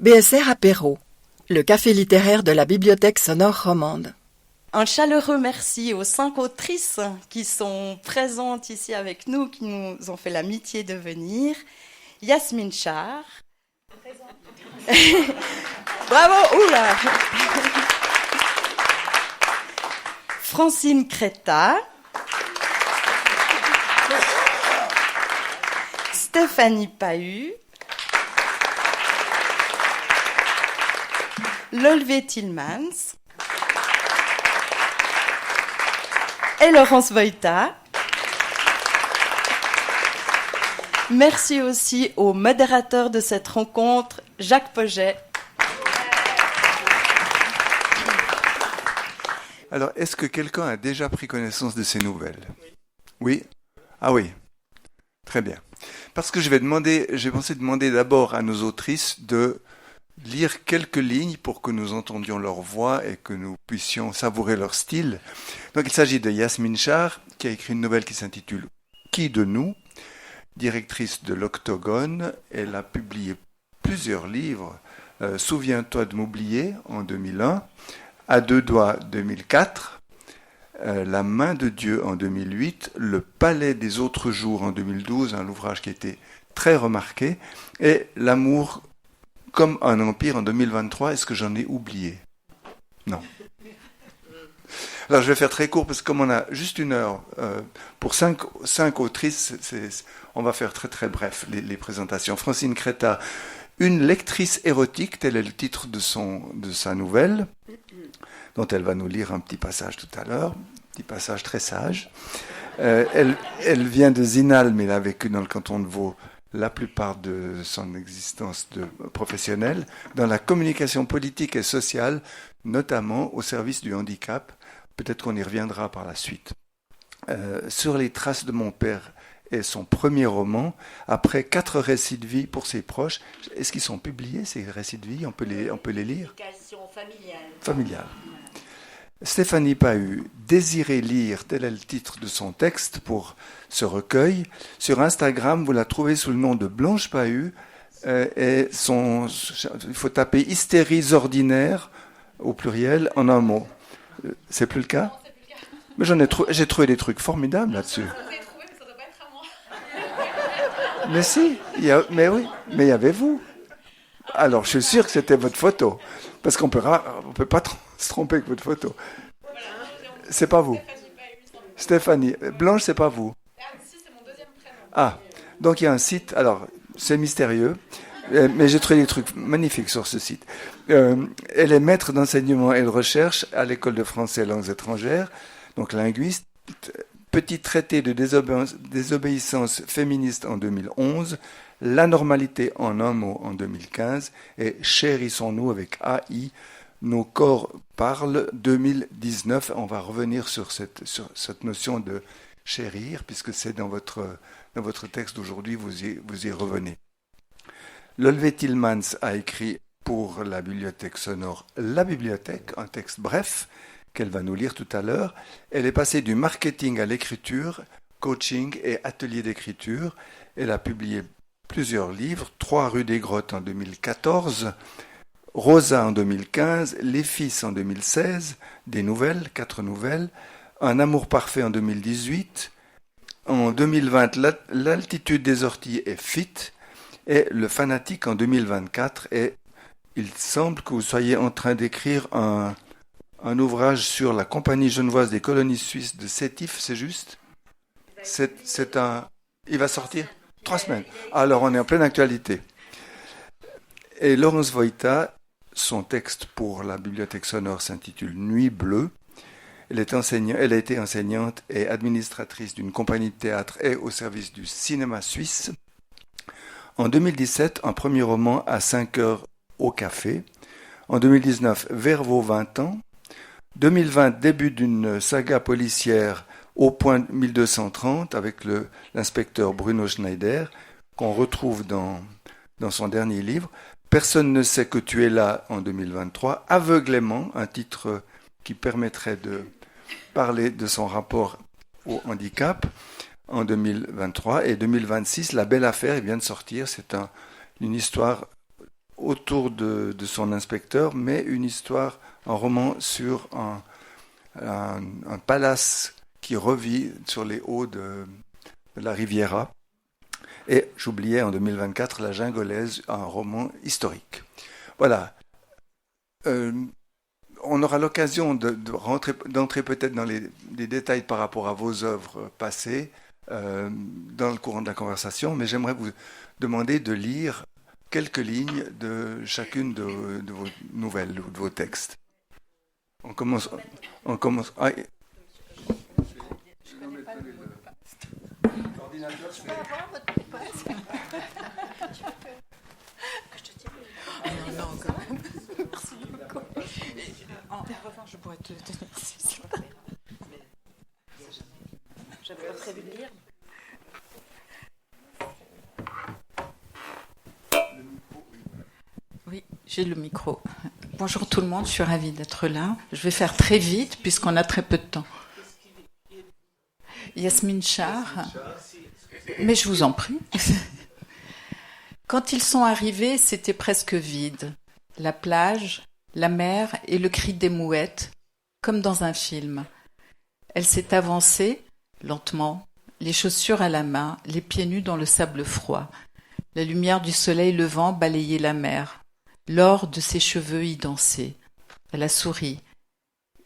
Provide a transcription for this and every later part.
BSR Apéro, le café littéraire de la Bibliothèque sonore romande. Un chaleureux merci aux 5 autrices qui sont présentes ici avec nous, qui nous ont fait l'amitié de venir. Yasmine Char. Bravo, oula. Francine Creta. Stéphanie Pahu. Lolvé Tillmans. Et Laurence Voïta. Merci aussi au modérateur de cette rencontre, Jacques Poget. Alors, est-ce que quelqu'un a déjà pris connaissance de ces nouvelles ? Oui ? Ah oui. Très bien. Parce que j'ai pensé demander d'abord à nos autrices de lire quelques lignes pour que nous entendions leur voix et que nous puissions savourer leur style. Donc il s'agit de Yasmine Char, qui a écrit une nouvelle qui s'intitule « Qui de nous ?», directrice de l'Octogone. Elle a publié plusieurs livres. Souviens-toi de m'oublier en 2001, À deux doigts 2004, La main de Dieu en 2008, Le palais des autres jours en 2012, un ouvrage qui a été très remarqué, et L'amour comme un empire en 2023. Est-ce que j'en ai oublié ? Non. Alors je vais faire très court parce que comme on a juste une heure pour cinq autrices, on va faire très très bref les présentations. Francine Creta, une lectrice érotique, tel est le titre de sa nouvelle, dont elle va nous lire un petit passage tout à l'heure, un petit passage très sage. Elle vient de Zinal, mais elle a vécu dans le canton de Vaud la plupart de son existence de professionnelle, dans la communication politique et sociale, notamment au service du handicap. Peut-être qu'on y reviendra par la suite. Sur les traces de mon père est son premier roman, après 4 récits de vie pour ses proches. Est-ce qu'ils sont publiés, ces récits de vie ? On peut les lire ? Familiale. Stéphanie Pahu, Désirer lire, tel est le titre de son texte pour ce recueil. Sur Instagram, vous la trouvez sous le nom de Blanche Pahu. Il faut taper hystéries ordinaires, au pluriel, en un mot. C'est plus le cas ? Non, c'est plus le cas. Mais j'ai trouvé des trucs formidables là-dessus. Vous avez trouvé, mais ça ne doit pas être à moi. Mais si, mais oui, mais il y avait vous. Alors, je suis sûr que c'était votre photo. Parce qu'on peut pas se tromper avec votre photo. Voilà, c'est pas vous. Stéphanie. Blanche, c'est pas vous. Ah, si, c'est mon deuxième prénom. Ah, donc il y a un site, alors, c'est mystérieux, mais j'ai trouvé des trucs magnifiques sur ce site. Elle est maître d'enseignement et de recherche à l'École de français et langues étrangères, donc linguiste. Petit traité de désobéissance féministe en 2011, La normalité en un mot en 2015 et Chérissons-nous avec AI, Nos corps parlent 2019. On va revenir sur cette notion de chérir, puisque c'est dans votre texte d'aujourd'hui, vous y revenez. Lolvé Tillmans a écrit pour la bibliothèque sonore La Bibliothèque, un texte bref qu'elle va nous lire tout à l'heure. Elle est passée du marketing à l'écriture, coaching et atelier d'écriture. Elle a publié plusieurs livres, 3 rue des Grottes en 2014, Rosa en 2015, Les Fils en 2016, des nouvelles, 4 nouvelles, Un amour parfait en 2018, en 2020, L'altitude des orties est fit, et Le fanatique en 2024. Et il semble que vous soyez en train d'écrire un ouvrage sur la Compagnie genevoise des colonies suisses de Sétif, c'est juste ? Il va sortir 3 semaines. Alors on est en pleine actualité. Et Laurence Voïta, son texte pour la bibliothèque sonore s'intitule Nuit bleue. Elle a été enseignante et administratrice d'une compagnie de théâtre et au service du cinéma suisse. En 2017, un premier roman à 5 heures au café. En 2019, Vers vos 20 ans. 2020, début d'une saga policière Au point 1230 avec l'inspecteur Bruno Schneider, qu'on retrouve dans son dernier livre. Personne ne sait que tu es là en 2023. Aveuglément, un titre qui permettrait de parler de son rapport au handicap en 2023. Et 2026, La belle affaire, il vient de sortir. C'est une histoire autour de son inspecteur, mais une histoire, un roman sur un palace qui revit sur les hauts de la Riviera. Et j'oubliais en 2024 La Gingolaise, un roman historique. Voilà. On aura l'occasion d'entrer peut-être dans les détails par rapport à vos œuvres passées dans le courant de la conversation, mais j'aimerais vous demander de lire quelques lignes de chacune de vos nouvelles ou de vos textes. On commence. Ah, En revanche, je pourrais te tenir si j'avais pas prévu de lire. Oui, j'ai le micro. Bonjour tout le monde, je suis ravie d'être là. Je vais faire très vite puisqu'on a très peu de temps. Yasmine Char, mais je vous en prie. Quand ils sont arrivés, c'était presque vide. La plage, la mer et le cri des mouettes, comme dans un film. Elle s'est avancée, lentement, les chaussures à la main, les pieds nus dans le sable froid. La lumière du soleil levant balayait la mer. L'or de ses cheveux y dansait. Elle a souri.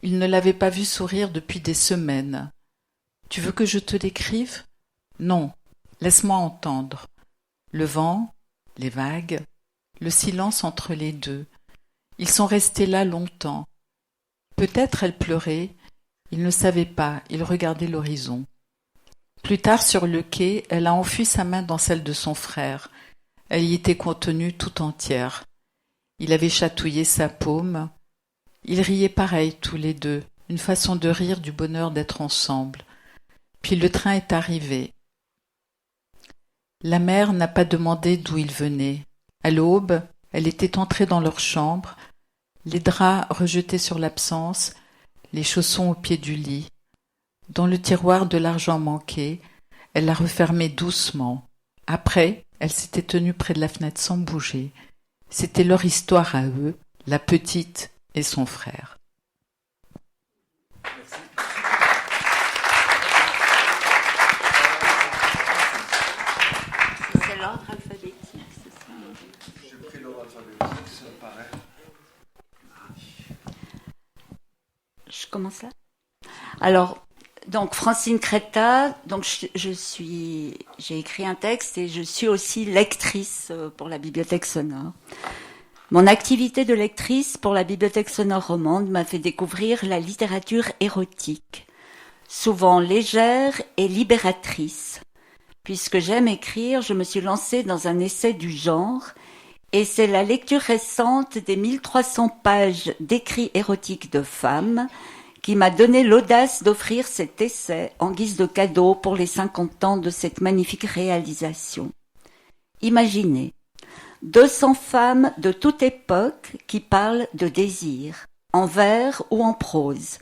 Il ne l'avait pas vue sourire depuis des semaines. « Tu veux que je te décrive ?»« Non, laisse-moi entendre. » Le vent, les vagues, le silence entre les deux. Ils sont restés là longtemps. Peut-être elle pleurait. Il ne savait pas, il regardait l'horizon. Plus tard, sur le quai, elle a enfui sa main dans celle de son frère. Elle y était contenue tout entière. Il avait chatouillé sa paume. Ils riaient pareil tous les deux, une façon de rire du bonheur d'être ensemble. Puis le train est arrivé. La mère n'a pas demandé d'où il venait. À l'aube, elle était entrée dans leur chambre, les draps rejetés sur l'absence, les chaussons au pied du lit. Dans le tiroir de l'argent manqué, elle l'a refermé doucement. Après, elle s'était tenue près de la fenêtre sans bouger. C'était leur histoire à eux, la petite et son frère. C'est l'ordre alphabétique, c'est ça? j'ai pris l'ordre alphabétique, ça me paraît. Je commence là. Alors, donc Francine Creta, donc j'ai écrit un texte et je suis aussi lectrice pour la Bibliothèque sonore. Mon activité de lectrice pour la Bibliothèque sonore romande m'a fait découvrir la littérature érotique, souvent légère et libératrice. Puisque j'aime écrire, je me suis lancée dans un essai du genre, et c'est la lecture récente des 1300 pages d'écrits érotiques de femmes qui m'a donné l'audace d'offrir cet essai en guise de cadeau pour les 50 ans de cette magnifique réalisation. Imaginez, 200 femmes de toute époque qui parlent de désir, en vers ou en prose,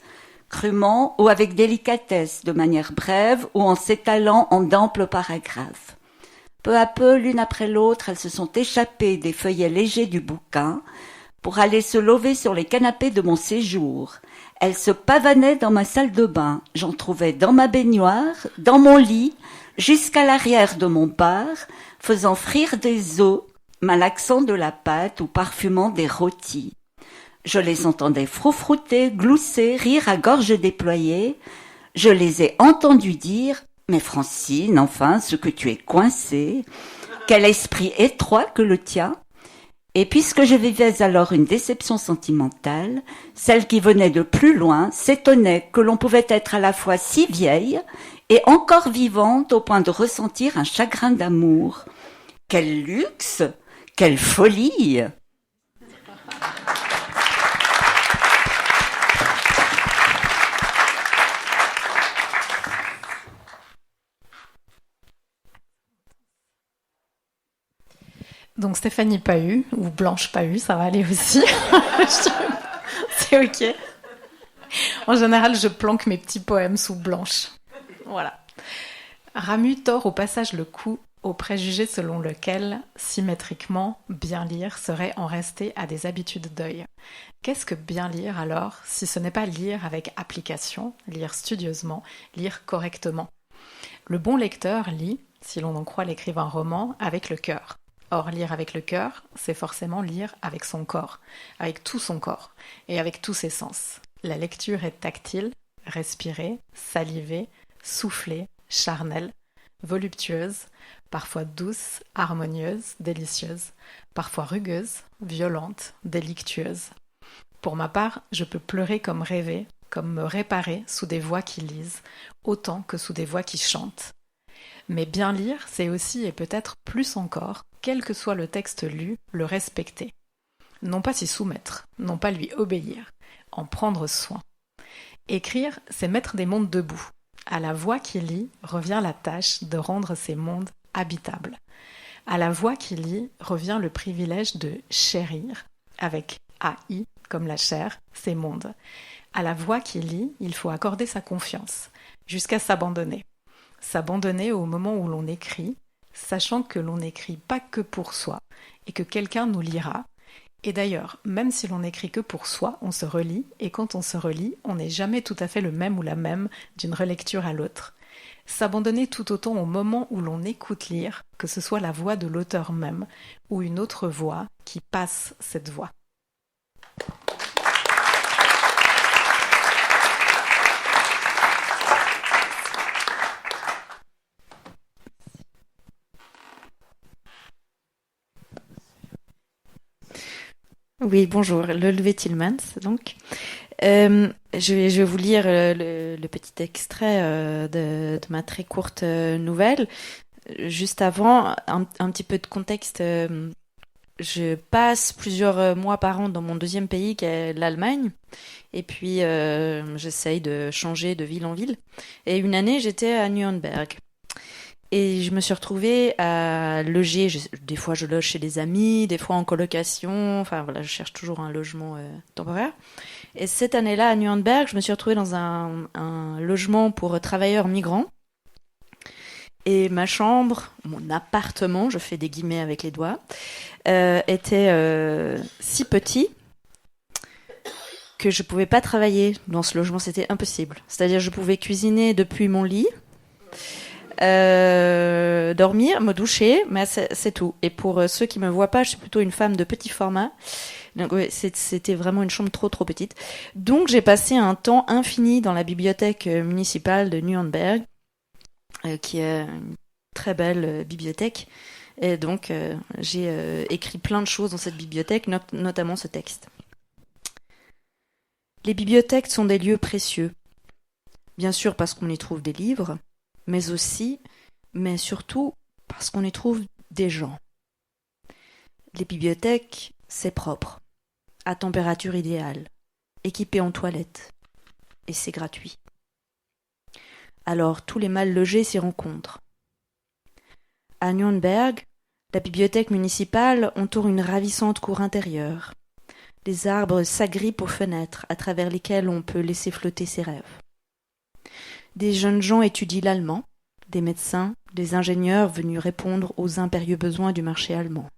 crûment ou avec délicatesse, de manière brève ou en s'étalant en d'amples paragraphes. Peu à peu, l'une après l'autre, elles se sont échappées des feuillets légers du bouquin pour aller se lever sur les canapés de mon séjour. Elles se pavanaient dans ma salle de bain. J'en trouvais dans ma baignoire, dans mon lit, jusqu'à l'arrière de mon bar, faisant frire des œufs, malaxant de la pâte ou parfumant des rôtis. Je les entendais froufrouter, glousser, rire à gorge déployée. Je les ai entendus dire « Mais Francine, enfin, ce que tu es coincée, quel esprit étroit que le tien !» Et puisque je vivais alors une déception sentimentale, celle qui venait de plus loin s'étonnait que l'on pouvait être à la fois si vieille et encore vivante au point de ressentir un chagrin d'amour. Quel luxe! Quelle folie! Donc Stéphanie Pahu, ou Blanche Pahu, ça va aller aussi. C'est ok. En général, je planque mes petits poèmes sous Blanche. Voilà. Ramu tord au passage le cou au préjugé selon lequel, symétriquement, bien lire serait en rester à des habitudes d'œil. Qu'est-ce que bien lire alors, si ce n'est pas lire avec application, lire studieusement, lire correctement? Le bon lecteur lit, si l'on en croit l'écrivain roman, avec le cœur. Or, lire avec le cœur, c'est forcément lire avec son corps, avec tout son corps, et avec tous ses sens. La lecture est tactile, respirée, salivée, soufflée, charnelle, voluptueuse, parfois douce, harmonieuse, délicieuse, parfois rugueuse, violente, délictueuse. Pour ma part, je peux pleurer comme rêver, comme me réparer sous des voix qui lisent, autant que sous des voix qui chantent. Mais bien lire, c'est aussi, et peut-être plus encore, quel que soit le texte lu, le respecter. Non pas s'y soumettre, non pas lui obéir, en prendre soin. Écrire, c'est mettre des mondes debout. À la voix qui lit revient la tâche de rendre ces mondes habitables. À la voix qui lit revient le privilège de chérir, avec AI comme la chair, ces mondes. À la voix qui lit, il faut accorder sa confiance, jusqu'à s'abandonner. S'abandonner au moment où l'on écrit, sachant que l'on n'écrit pas que pour soi, et que quelqu'un nous lira. Et d'ailleurs, même si l'on n'écrit que pour soi, on se relit, et quand on se relit, on n'est jamais tout à fait le même ou la même d'une relecture à l'autre. S'abandonner tout autant au moment où l'on écoute lire, que ce soit la voix de l'auteur même, ou une autre voix qui passe cette voix. Oui, bonjour, Lolvé Tillmans, donc. Je vais vous lire le petit extrait de ma très courte nouvelle. Juste avant, un petit peu de contexte. Je passe plusieurs mois par an dans mon deuxième pays, qui est l'Allemagne. Et puis, j'essaye de changer de ville en ville. Et une année, j'étais à Nuremberg. Et je me suis retrouvée à loger, des fois je loge chez des amis, des fois en colocation, enfin voilà, je cherche toujours un logement temporaire. Et cette année-là, à Nuremberg, je me suis retrouvée dans un logement pour travailleurs migrants. Et ma chambre, mon appartement, je fais des guillemets avec les doigts, était si petit que je pouvais pas travailler dans ce logement, c'était impossible. C'est-à-dire je pouvais cuisiner depuis mon lit, dormir, me doucher, mais c'est tout. Et pour ceux qui me voient pas, je suis plutôt une femme de petit format. Donc ouais, c'était vraiment une chambre trop petite. Donc j'ai passé un temps infini dans la bibliothèque municipale de Nuremberg, qui est une très belle bibliothèque. Et donc j'ai écrit plein de choses dans cette bibliothèque, notamment ce texte. Les bibliothèques sont des lieux précieux. Bien sûr parce qu'on y trouve des livres, mais aussi, mais surtout, parce qu'on y trouve des gens. Les bibliothèques, c'est propre, à température idéale, équipé en toilettes, et c'est gratuit. Alors tous les mal logés s'y rencontrent. À Nuremberg, la bibliothèque municipale entoure une ravissante cour intérieure. Les arbres s'agrippent aux fenêtres à travers lesquelles on peut laisser flotter ses rêves. Des jeunes gens étudient l'allemand, des médecins, des ingénieurs venus répondre aux impérieux besoins du marché allemand.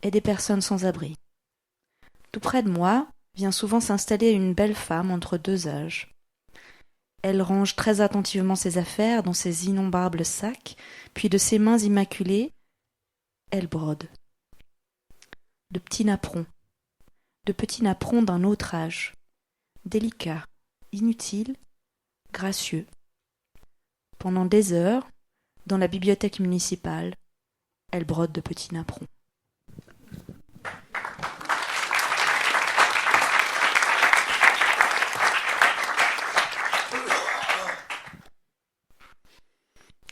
Et des personnes sans abri. Tout près de moi vient souvent s'installer une belle femme entre deux âges. Elle range très attentivement ses affaires dans ses innombrables sacs, puis de ses mains immaculées, elle brode. De petits napperons d'un autre âge, délicats, inutiles, gracieux. Pendant des heures, dans la bibliothèque municipale, elle brode de petits napperons.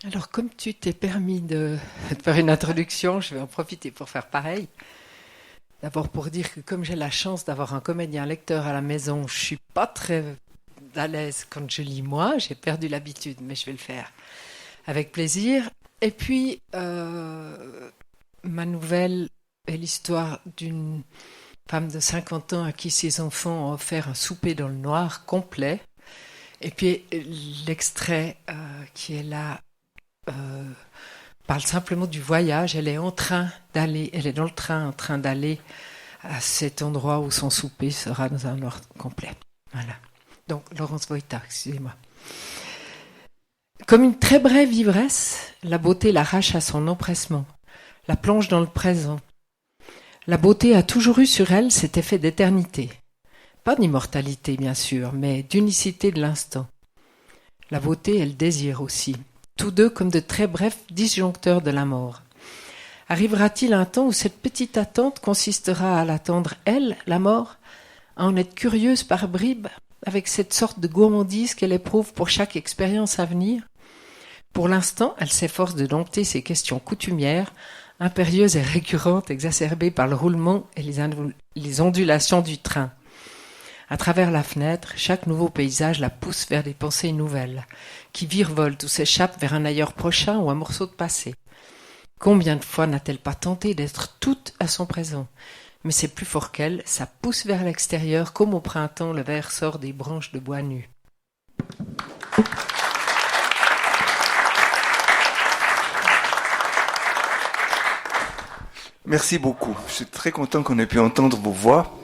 Alors, comme tu t'es permis de faire une introduction, je vais en profiter pour faire pareil. D'abord pour dire que comme j'ai la chance d'avoir un comédien lecteur à la maison, je suis pas très à l'aise quand je lis moi, j'ai perdu l'habitude, mais je vais le faire avec plaisir. Et puis, ma nouvelle est l'histoire d'une femme de 50 ans à qui ses enfants ont offert un souper dans le noir complet. Et puis l'extrait qui est là parle simplement du voyage. Elle est dans le train en train d'aller à cet endroit où son souper sera dans un ordre complet. Voilà. Donc, Laurence Wojta, excusez-moi. Comme une très brève ivresse, la beauté l'arrache à son empressement, la plonge dans le présent. La beauté a toujours eu sur elle cet effet d'éternité. Pas d'immortalité, bien sûr, mais d'unicité de l'instant. La beauté et le désir aussi, tous deux comme de très brefs disjoncteurs de la mort. Arrivera-t-il un temps où cette petite attente consistera à l'attendre, elle, la mort, à en être curieuse par bribes, avec cette sorte de gourmandise qu'elle éprouve pour chaque expérience à venir? Pour l'instant, elle s'efforce de dompter ces questions coutumières, impérieuses et récurrentes, exacerbées par le roulement et les ondulations du train. À travers la fenêtre, chaque nouveau paysage la pousse vers des pensées nouvelles, qui virevoltent ou s'échappent vers un ailleurs prochain ou un morceau de passé. Combien de fois n'a-t-elle pas tenté d'être toute à son présent? Mais c'est plus fort qu'elle, ça pousse vers l'extérieur, comme au printemps le vert sort des branches de bois nus. Merci beaucoup. Je suis très content qu'on ait pu entendre vos voix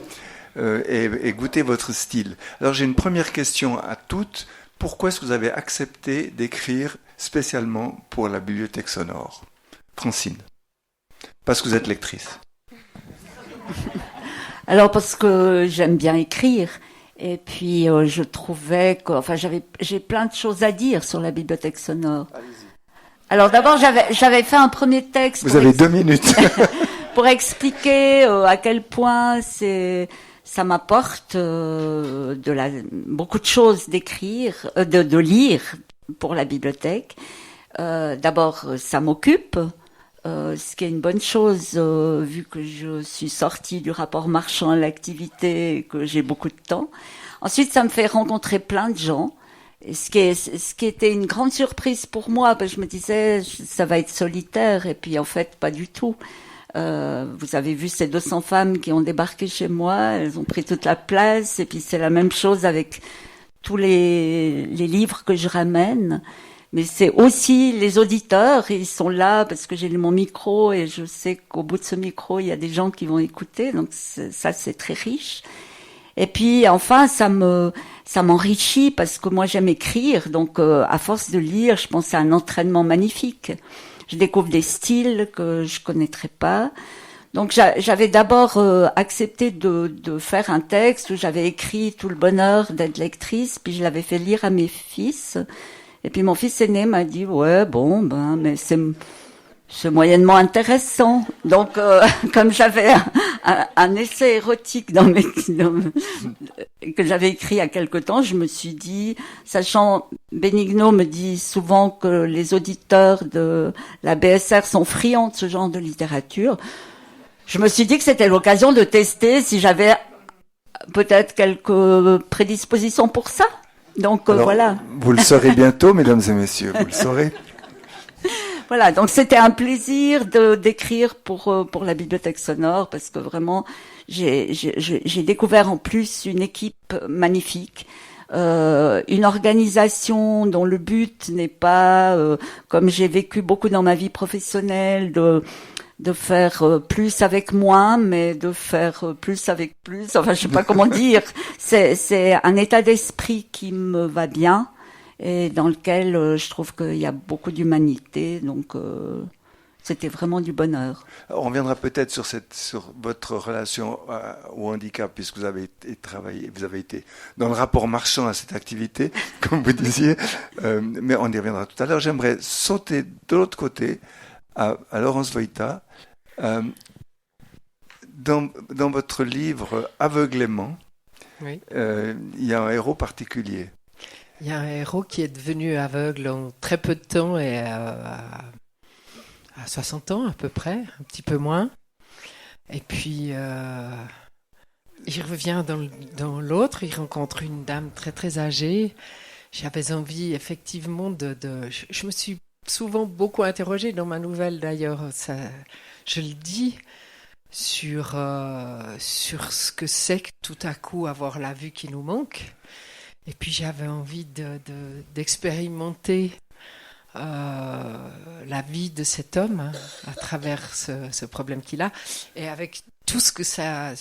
et goûter votre style. Alors j'ai une première question à toutes. Pourquoi est-ce que vous avez accepté d'écrire spécialement pour la bibliothèque sonore? Francine. Parce que vous êtes lectrice. Alors parce que j'aime bien écrire. Et puis je trouvais que, j'ai plein de choses à dire sur la bibliothèque sonore. Allez-y. Alors d'abord, j'avais fait un premier texte. Vous avez 2 minutes. Pour expliquer à quel point ça m'apporte beaucoup de choses d'écrire, de lire pour la bibliothèque. D'abord, ça m'occupe, ce qui est une bonne chose vu que je suis sortie du rapport marchand à l'activité et que j'ai beaucoup de temps. Ensuite, ça me fait rencontrer plein de gens. Ce qui était une grande surprise pour moi, parce que je me disais, ça va être solitaire, et puis en fait, pas du tout. Vous avez vu ces 200 femmes qui ont débarqué chez moi, elles ont pris toute la place, et puis c'est la même chose avec tous les livres que je ramène. Mais c'est aussi les auditeurs, ils sont là parce que j'ai mon micro, et je sais qu'au bout de ce micro, il y a des gens qui vont écouter, donc ça c'est très riche. Et puis enfin, ça m'enrichit parce que moi j'aime écrire, donc à force de lire, je pense que c'est un entraînement magnifique. Je découvre des styles que je connaîtrais pas. Donc j'avais d'abord accepté de faire un texte où j'avais écrit tout le bonheur d'être lectrice, puis je l'avais fait lire à mes fils. Et puis mon fils aîné m'a dit ouais mais c'est moyennement intéressant. Donc, comme j'avais un essai érotique que j'avais écrit il y a quelque temps, je me suis dit, sachant, Benigno me dit souvent que les auditeurs de la BSR sont friands de ce genre de littérature, je me suis dit que c'était l'occasion de tester si j'avais peut-être quelques prédispositions pour ça. Donc, alors, voilà. Vous le saurez bientôt, mesdames et messieurs, vous le saurez. Voilà, donc c'était un plaisir d'écrire pour la bibliothèque sonore parce que vraiment j'ai découvert en plus une équipe magnifique, une organisation dont le but n'est pas comme j'ai vécu beaucoup dans ma vie professionnelle de faire plus avec moins, mais de faire plus avec plus. Enfin, je sais pas comment dire. C'est un état d'esprit qui me va bien. Et dans lequel je trouve qu'il y a beaucoup d'humanité, donc c'était vraiment du bonheur. Alors, on reviendra peut-être sur votre relation au handicap, puisque vous avez été dans le rapport marchand à cette activité, comme vous disiez, mais on y reviendra tout à l'heure. J'aimerais sauter de l'autre côté à Laurence Wojta. Dans votre livre Aveuglément, oui. Il y a un héros particulier. Il y a un héros qui est devenu aveugle en très peu de temps et à 60 ans à peu près, un petit peu moins. Et puis il revient dans l'autre, il rencontre une dame très très âgée. J'avais envie effectivement je me suis souvent beaucoup interrogée dans ma nouvelle d'ailleurs, je le dis, sur ce que c'est que tout à coup avoir la vue qui nous manque. Et puis j'avais envie d'expérimenter la vie de cet homme hein, à travers ce problème qu'il a et avec tout ce que ça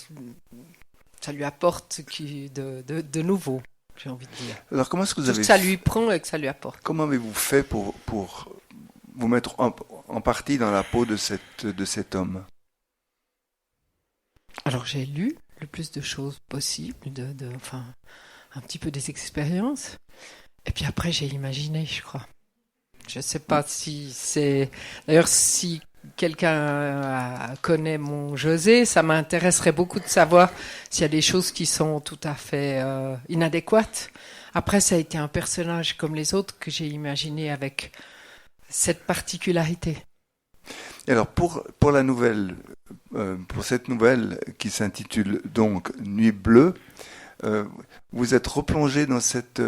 lui apporte de nouveau, j'ai envie de dire. Alors comment est-ce que vous Tout ce avez que ça lui prend et que ça lui apporte. Comment avez-vous fait pour vous mettre en partie dans la peau de cet homme? Alors j'ai lu le plus de choses possible, enfin un petit peu des expériences, et puis après j'ai imaginé, je crois. Je ne sais pas si c'est... D'ailleurs, si quelqu'un connaît mon José, ça m'intéresserait beaucoup de savoir s'il y a des choses qui sont tout à fait inadéquates. Après, ça a été un personnage comme les autres que j'ai imaginé avec cette particularité. Et alors, pour la nouvelle, pour cette nouvelle qui s'intitule donc Nuit bleue, vous êtes replongé dans cette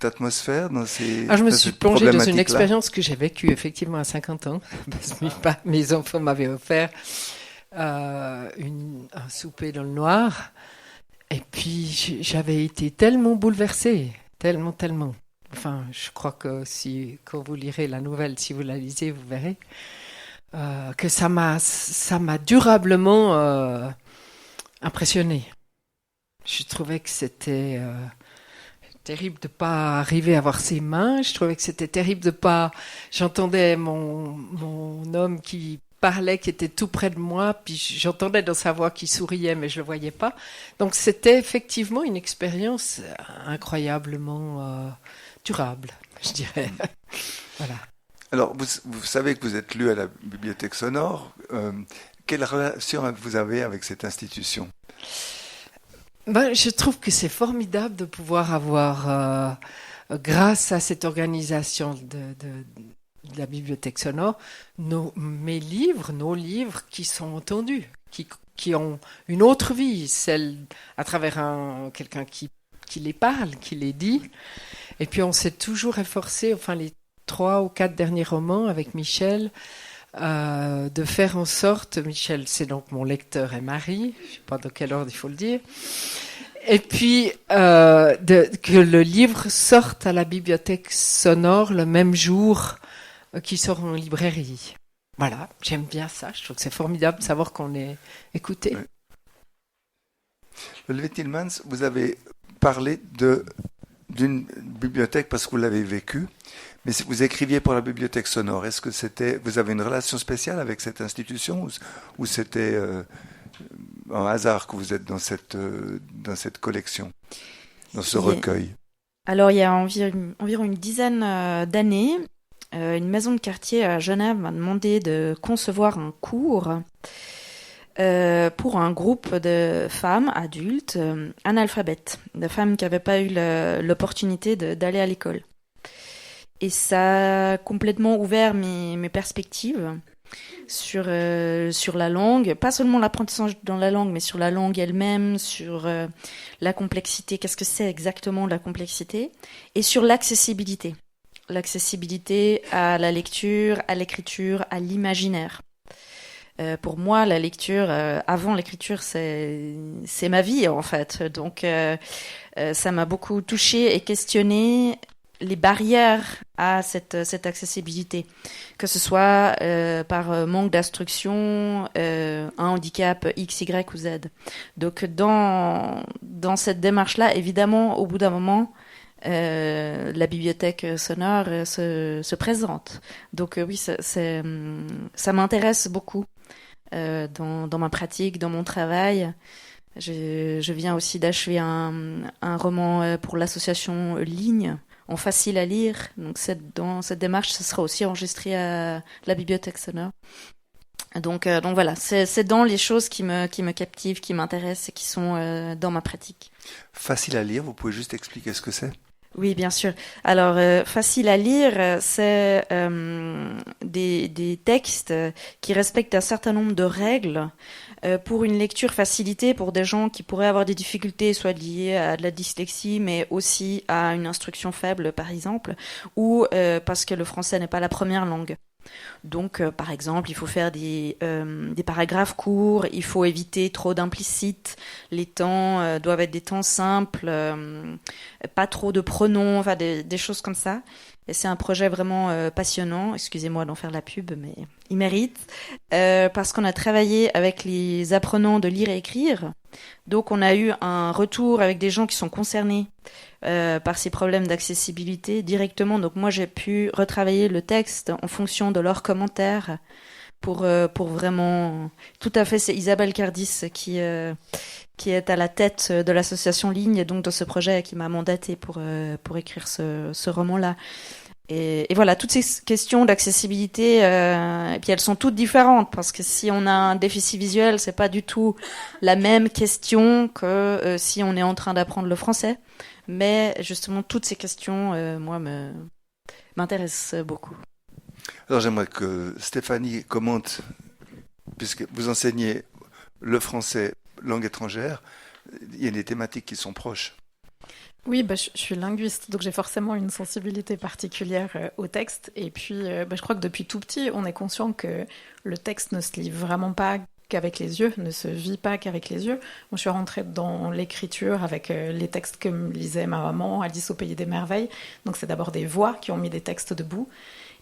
atmosphère, je me suis plongé dans une expérience que j'ai vécue effectivement à 50 ans. Parce que mes enfants m'avaient offert un souper dans le noir. Et puis j'avais été tellement bouleversée, tellement. Enfin, je crois que quand vous lirez la nouvelle, si vous la lisez, vous verrez que ça m'a durablement impressionnée. Je trouvais que c'était terrible de pas arriver à voir ses mains. Je trouvais que c'était terrible de pas... J'entendais mon homme qui parlait, qui était tout près de moi, puis j'entendais dans sa voix qu'il souriait, mais je le voyais pas. Donc c'était effectivement une expérience incroyablement durable, je dirais. Voilà. Alors, vous savez que vous êtes lu à la Bibliothèque Sonore. Quelle relation vous avez avec cette institution ? Je trouve que c'est formidable de pouvoir avoir, grâce à cette organisation de la Bibliothèque Sonore, nos livres qui sont entendus, qui ont une autre vie, celle à travers quelqu'un qui les parle, qui les dit. Et puis on s'est toujours efforcé, enfin les 3 ou 4 derniers romans avec Michel, de faire en sorte, Michel c'est donc mon lecteur et mari, je ne sais pas dans quel ordre il faut le dire, et puis que le livre sorte à la Bibliothèque Sonore le même jour qu'il sort en librairie. Voilà, j'aime bien ça, je trouve que c'est formidable de savoir qu'on est écouté. Oui. Olivier Tillmans, vous avez parlé d'une bibliothèque parce que vous l'avez vécue. Mais vous écriviez pour la Bibliothèque Sonore. Est-ce que vous avez une relation spéciale avec cette institution ou c'était un hasard que vous êtes dans cette collection, dans ce recueil? Alors, il y a environ une dizaine d'années, une maison de quartier à Genève m'a demandé de concevoir un cours pour un groupe de femmes adultes analphabètes, de femmes qui n'avaient pas eu l'opportunité d'aller à l'école. Et ça a complètement ouvert mes perspectives sur la langue, pas seulement l'apprentissage dans la langue, mais sur la langue elle-même, sur la complexité, qu'est-ce que c'est exactement la complexité, et sur l'accessibilité. L'accessibilité à la lecture, à l'écriture, à l'imaginaire. Pour moi, la lecture, avant l'écriture, c'est ma vie en fait. Donc ça m'a beaucoup touchée et questionnée les barrières à cette accessibilité, que ce soit par manque d'instruction, un handicap X, Y ou Z. Donc dans cette démarche-là, évidemment, au bout d'un moment, la bibliothèque sonore se présente. Donc oui, ça m'intéresse beaucoup dans ma pratique, dans mon travail. Je viens aussi d'achever un roman pour l'association Ligne, en facile à lire. Donc dans cette démarche, ce sera aussi enregistré à la Bibliothèque Sonore. Donc voilà, c'est dans les choses qui me captivent, qui m'intéressent et qui sont dans ma pratique. Facile à lire, vous pouvez juste expliquer ce que c'est ? Oui, bien sûr. Alors, facile à lire, c'est des textes qui respectent un certain nombre de règles pour une lecture facilitée pour des gens qui pourraient avoir des difficultés, soit liées à de la dyslexie, mais aussi à une instruction faible, par exemple, ou parce que le français n'est pas la première langue. Donc, par exemple, il faut faire des paragraphes courts, il faut éviter trop d'implicites, les temps doivent être des temps simples, pas trop de pronoms, enfin des choses comme ça. Et c'est un projet vraiment passionnant. Excusez-moi d'en faire la pub, mais il mérite. Parce qu'on a travaillé avec les apprenants de lire et écrire. Donc on a eu un retour avec des gens qui sont concernés par ces problèmes d'accessibilité directement. Donc moi j'ai pu retravailler le texte en fonction de leurs commentaires pour vraiment... Tout à fait, c'est Isabelle Cardis qui est à la tête de l'association Ligne, donc de ce projet qui m'a mandaté pour écrire ce roman-là. Et voilà, toutes ces questions d'accessibilité, et puis elles sont toutes différentes, parce que si on a un déficit visuel, c'est pas du tout la même question que si on est en train d'apprendre le français. Mais justement, toutes ces questions, moi, m'intéressent beaucoup. Alors j'aimerais que Stéphanie commente, puisque vous enseignez le français, langue étrangère, il y a des thématiques qui sont proches. Oui, je suis linguiste, donc j'ai forcément une sensibilité particulière au texte. Et puis, je crois que depuis tout petit, on est conscient que le texte ne se lit vraiment pas qu'avec les yeux, ne se vit pas qu'avec les yeux. Moi, je suis rentrée dans l'écriture avec les textes que me lisait ma maman, Alice au Pays des Merveilles. Donc c'est d'abord des voix qui ont mis des textes debout.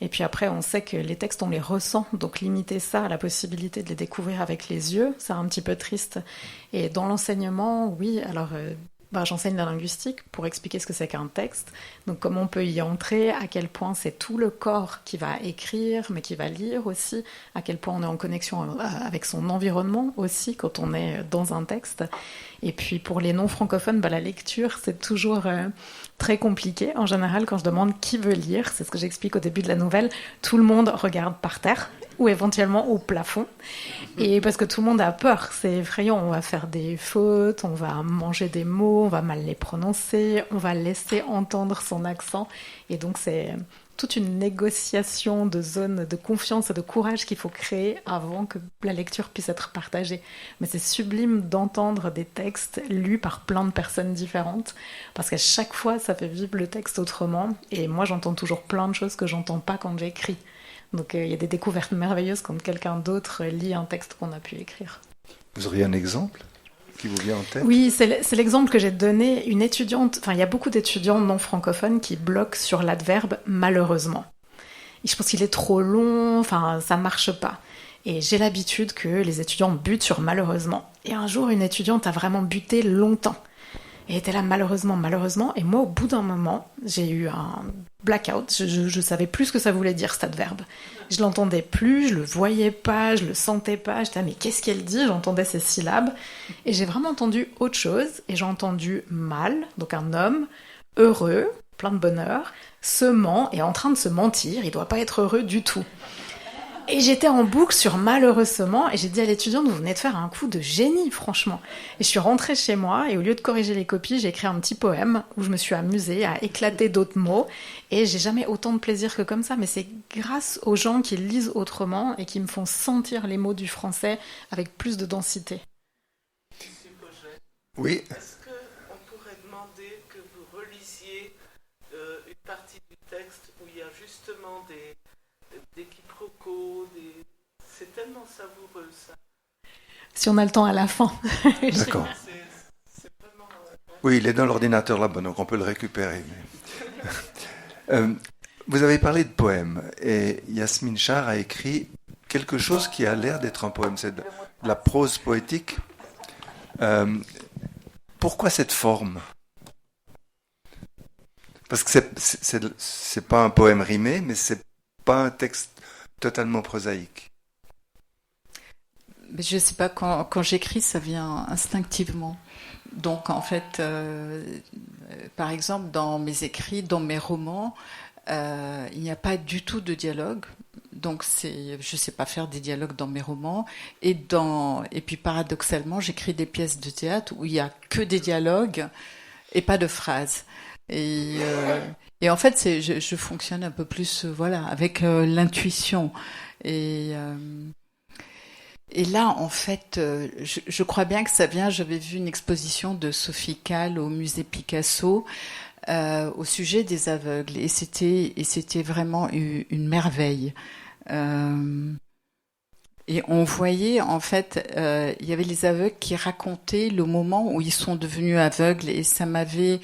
Et puis après, on sait que les textes, on les ressent. Donc limiter ça à la possibilité de les découvrir avec les yeux, c'est un petit peu triste. Et dans l'enseignement, oui, alors... j'enseigne la linguistique pour expliquer ce que c'est qu'un texte. Donc comment on peut y entrer, à quel point c'est tout le corps qui va écrire, mais qui va lire aussi, à quel point on est en connexion avec son environnement aussi quand on est dans un texte. Et puis pour les non-francophones, la lecture, c'est toujours très compliqué. En général, quand je demande qui veut lire, c'est ce que j'explique au début de la nouvelle, tout le monde regarde par terre ou éventuellement au plafond. Et parce que tout le monde a peur, c'est effrayant, on va faire des fautes, on va manger des mots, on va mal les prononcer, on va laisser entendre son accent. Et donc c'est toute une négociation de zone de confiance et de courage qu'il faut créer avant que la lecture puisse être partagée. Mais c'est sublime d'entendre des textes lus par plein de personnes différentes, parce qu'à chaque fois, ça fait vivre le texte autrement. Et moi, j'entends toujours plein de choses que j'entends pas quand j'écris. Donc il y a des découvertes merveilleuses quand quelqu'un d'autre lit un texte qu'on a pu écrire. Vous auriez un exemple qui vous vient en tête? Oui, c'est l'exemple que j'ai donné. Une étudiante, il y a beaucoup d'étudiants non francophones qui bloquent sur l'adverbe « malheureusement ». Je pense qu'il est trop long, ça marche pas. Et j'ai l'habitude que les étudiants butent sur « malheureusement ». Et un jour, une étudiante a vraiment buté longtemps. Et était là malheureusement. Et moi, au bout d'un moment, j'ai eu un blackout. Je savais plus ce que ça voulait dire, cet adverbe. Je l'entendais plus, je le voyais pas, je le sentais pas. J'étais là, mais qu'est-ce qu'elle dit? J'entendais ces syllabes. Et j'ai vraiment entendu autre chose. Et j'ai entendu mal, donc un homme, heureux, plein de bonheur, se ment et en train de se mentir. Il doit pas être heureux du tout. Et j'étais en boucle sur malheureusement, et j'ai dit à l'étudiante, vous venez de faire un coup de génie, franchement. Et je suis rentrée chez moi, et au lieu de corriger les copies, j'ai écrit un petit poème où je me suis amusée à éclater d'autres mots, et j'ai jamais autant de plaisir que comme ça, mais c'est grâce aux gens qui lisent autrement et qui me font sentir les mots du français avec plus de densité. Oui. Est-ce qu'on pourrait demander que vous relisiez une partie du texte où il y a justement des quiproquos, c'est tellement savoureux ça. Si on a le temps à la fin. D'accord. C'est vraiment... Oui, il est dans l'ordinateur là-bas, donc on peut le récupérer. Vous avez parlé de poème, et Yasmine Char a écrit quelque chose qui a l'air d'être un poème, c'est de la prose poétique. Pourquoi cette forme? Parce que c'est pas un poème rimé, mais c'est pas un texte totalement prosaïque. Mais je sais pas, quand j'écris, ça vient instinctivement. Donc en fait, par exemple, dans mes écrits, dans mes romans, il n'y a pas du tout de dialogue. Donc je sais pas faire des dialogues dans mes romans. Et puis paradoxalement, j'écris des pièces de théâtre où il y a que des dialogues et pas de phrases. Et en fait, je fonctionne un peu plus, avec l'intuition. Et là, en fait, je crois bien que ça vient. J'avais vu une exposition de Sophie Calle au musée Picasso au sujet des aveugles, et c'était vraiment une merveille. Et on voyait, en fait, il y avait les aveugles qui racontaient le moment où ils sont devenus aveugles, et ça m'avait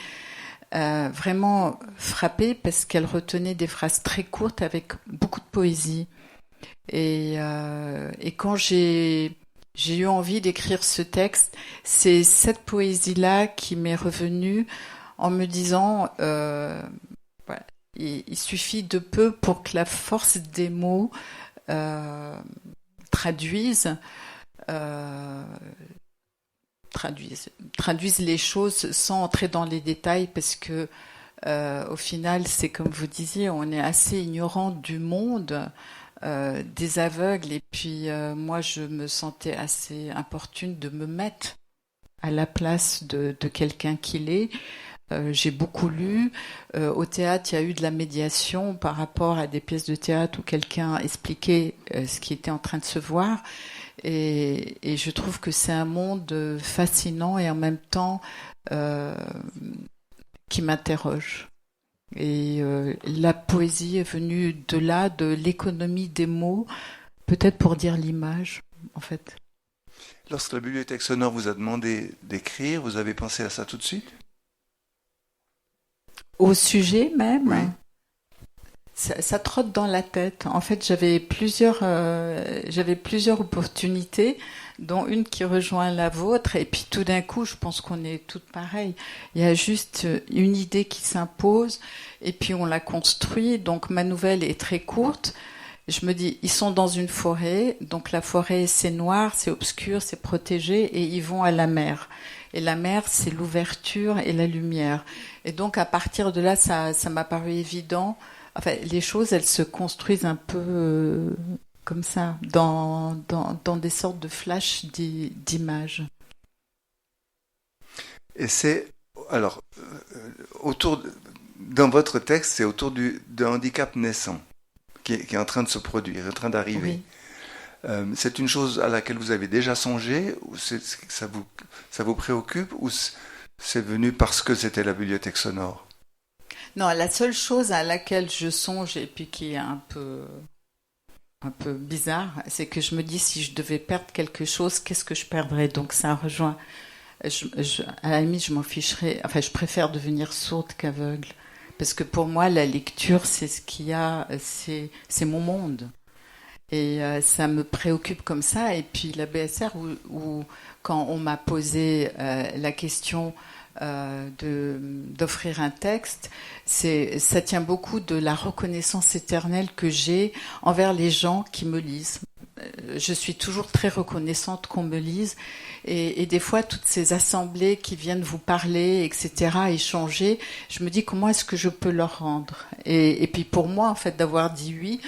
vraiment frappée parce qu'elle retenait des phrases très courtes avec beaucoup de poésie. Et quand j'ai eu envie d'écrire ce texte, c'est cette poésie-là qui m'est revenue en me disant voilà, il suffit de peu pour que la force des mots traduisent les choses sans entrer dans les détails parce que au final, c'est comme vous disiez, on est assez ignorant du monde. Des aveugles et puis moi je me sentais assez importune de me mettre à la place de quelqu'un qui l'est. J'ai beaucoup lu. Au théâtre, il y a eu de la médiation par rapport à des pièces de théâtre où quelqu'un expliquait ce qui était en train de se voir. Et je trouve que c'est un monde fascinant et en même temps qui m'interroge. Et la poésie est venue de là, de l'économie des mots, peut-être pour dire l'image, en fait. Lorsque la bibliothèque sonore vous a demandé d'écrire, vous avez pensé à ça tout de suite? Au sujet même, oui. Ça trotte dans la tête. En fait, j'avais plusieurs opportunités, dont une qui rejoint la vôtre. Et puis tout d'un coup, je pense qu'on est toutes pareilles. Il y a juste une idée qui s'impose et puis on la construit. Donc ma nouvelle est très courte. Je me dis, ils sont dans une forêt. Donc la forêt, c'est noir, c'est obscur, c'est protégé et ils vont à la mer. Et la mer, c'est l'ouverture et la lumière. Et donc à partir de là, ça m'a paru évident. Enfin, les choses, elles se construisent un peu comme ça, dans des sortes de flashs d'images. Et c'est, alors, dans votre texte, c'est autour d'un handicap naissant qui est en train de se produire, en train d'arriver. Oui. C'est une chose à laquelle vous avez déjà songé, ou ça vous préoccupe, ou c'est venu parce que c'était la bibliothèque sonore? Non, la seule chose à laquelle je songe, et puis qui est un peu bizarre, c'est que je me dis si je devais perdre quelque chose, qu'est-ce que je perdrais? Donc ça rejoint. À la limite, je m'en ficherais. Enfin, je préfère devenir sourde qu'aveugle. Parce que pour moi, la lecture, c'est ce qu'il y a, c'est mon monde. Et ça me préoccupe comme ça. Et puis la BSR, où quand on m'a posé la question d'offrir un texte, ça tient beaucoup de la reconnaissance éternelle que j'ai envers les gens qui me lisent. Je suis toujours très reconnaissante qu'on me lise et des fois toutes ces assemblées qui viennent vous parler, etc., échanger, je me dis comment est-ce que je peux leur rendre et puis pour moi en fait d'avoir dit oui,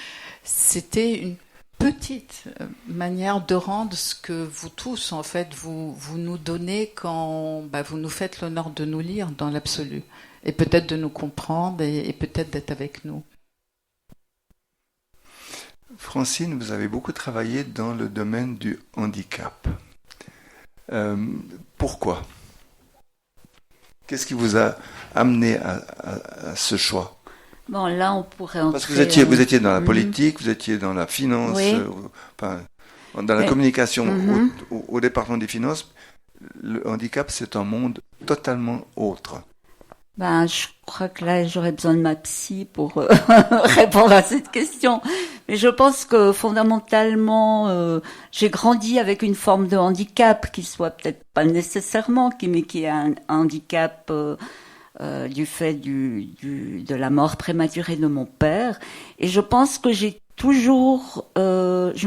c'était une petite manière de rendre ce que vous tous, en fait, vous nous donnez quand vous nous faites l'honneur de nous lire dans l'absolu. Et peut-être de nous comprendre et peut-être d'être avec nous. Francine, vous avez beaucoup travaillé dans le domaine du handicap. Pourquoi? Qu'est-ce qui vous a amené à ce choix? Bon, là, on pourrait entrer... Parce que vous étiez dans la politique, vous étiez dans la finance, oui. Dans la communication au département des finances. Le handicap, c'est un monde totalement autre. Je crois que là, j'aurais besoin de ma psy pour répondre à cette question. Mais je pense que fondamentalement, j'ai grandi avec une forme de handicap qui soit peut-être pas nécessairement, mais qui est un handicap... du fait de la mort prématurée de mon père. Et je pense que je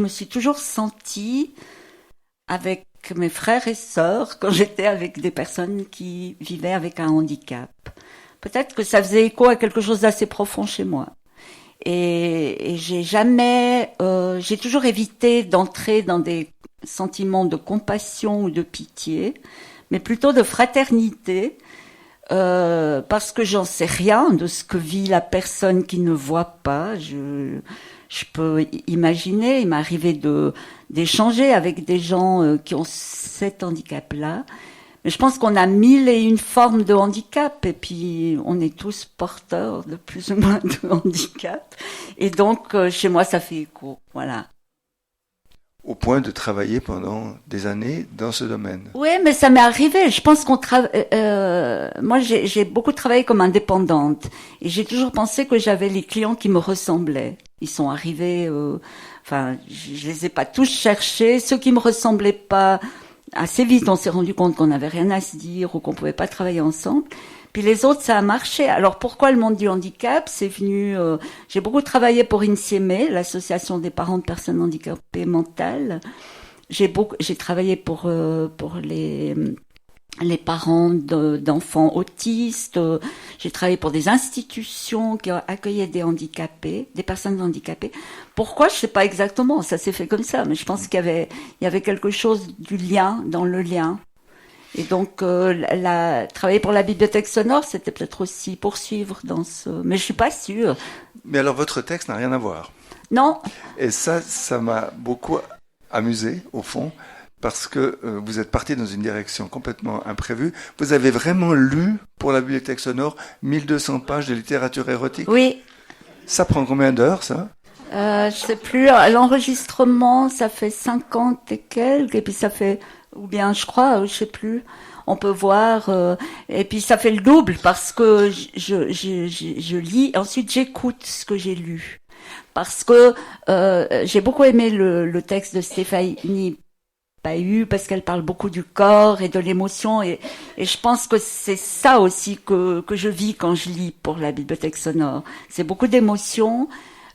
me suis toujours sentie avec mes frères et sœurs quand j'étais avec des personnes qui vivaient avec un handicap. Peut-être que ça faisait écho à quelque chose d'assez profond chez moi. Et j'ai toujours évité d'entrer dans des sentiments de compassion ou de pitié, mais plutôt de fraternité, parce que j'en sais rien de ce que vit la personne qui ne voit pas. Je peux imaginer, il m'est arrivé d'échanger avec des gens qui ont cet handicap-là. Mais je pense qu'on a 1001 formes de handicap et puis on est tous porteurs de plus ou moins de handicap. Et donc, chez moi, ça fait écho. Voilà. au point de travailler pendant des années dans ce domaine. Oui, mais ça m'est arrivé. Je pense moi, j'ai beaucoup travaillé comme indépendante. Et j'ai toujours pensé que j'avais les clients qui me ressemblaient. Ils sont arrivés, je les ai pas tous cherchés. Ceux qui me ressemblaient pas, assez vite, on s'est rendu compte qu'on n'avait rien à se dire ou qu'on pouvait pas travailler ensemble. Puis les autres, ça a marché. Alors pourquoi le monde du handicap? C'est venu. J'ai beaucoup travaillé pour INSIEME, l'association des parents de personnes handicapées mentales. J'ai travaillé pour les parents d'enfants autistes. J'ai travaillé pour des institutions qui accueillaient des handicapés, des personnes handicapées. Pourquoi? Je sais pas exactement. Ça s'est fait comme ça, mais je pense qu'il y avait quelque chose du lien dans le lien. Et donc, travailler pour la bibliothèque sonore, c'était peut-être aussi poursuivre dans ce... Mais je suis pas sûre. Mais alors, votre texte n'a rien à voir. Non. Et ça m'a beaucoup amusé, au fond, parce que vous êtes parti dans une direction complètement imprévue. Vous avez vraiment lu, pour la bibliothèque sonore, 1200 pages de littérature érotique? Oui. Ça prend combien d'heures, ça? Je sais plus. L'enregistrement, ça fait 50 et quelques, et puis ça fait... Ou bien, je crois, je sais plus. On peut voir. Et puis ça fait le double parce que je lis. Ensuite, j'écoute ce que j'ai lu parce que j'ai beaucoup aimé le texte de Stéphanie Bahu parce qu'elle parle beaucoup du corps et de l'émotion et je pense que c'est ça aussi que je vis quand je lis pour la bibliothèque sonore. C'est beaucoup d'émotions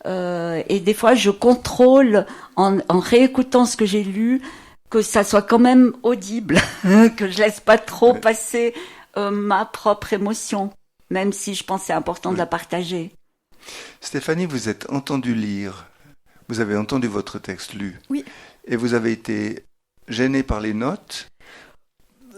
et des fois je contrôle en réécoutant ce que j'ai lu. Que ça soit quand même audible, que je laisse pas trop passer ma propre émotion, même si je pense que c'est important de la partager. Stéphanie, vous êtes entendue lire, vous avez entendu votre texte lu. Oui. Et vous avez été gênée par les notes?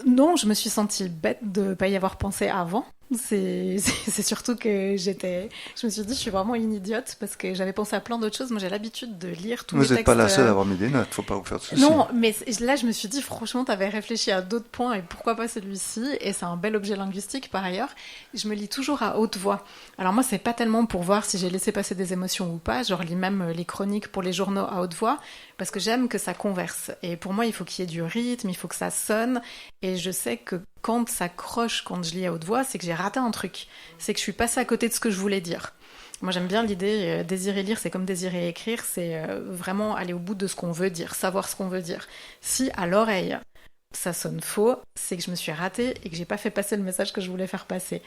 Non, je me suis sentie bête de ne pas y avoir pensé avant. C'est surtout que je me suis dit, je suis vraiment une idiote parce que j'avais pensé à plein d'autres choses. Moi, j'ai l'habitude de lire tous les textes. Vous n'êtes pas la seule à avoir mis des notes, faut pas vous faire de soucis. Non, mais là, je me suis dit, franchement, tu avais réfléchi à d'autres points et pourquoi pas celui-ci? Et c'est un bel objet linguistique par ailleurs. Je me lis toujours à haute voix. Alors moi, c'est pas tellement pour voir si j'ai laissé passer des émotions ou pas. Je relis même les chroniques pour les journaux à haute voix parce que j'aime que ça converse. Et pour moi, il faut qu'il y ait du rythme, il faut que ça sonne. Et je sais que quand ça croche, quand je lis à haute voix, c'est que j'ai raté un truc. C'est que je suis passée à côté de ce que je voulais dire. Moi, j'aime bien l'idée, désirer lire, c'est comme désirer écrire, c'est vraiment aller au bout de ce qu'on veut dire, savoir ce qu'on veut dire. Si à l'oreille, ça sonne faux, c'est que je me suis ratée et que j'ai pas fait passer le message que je voulais faire passer.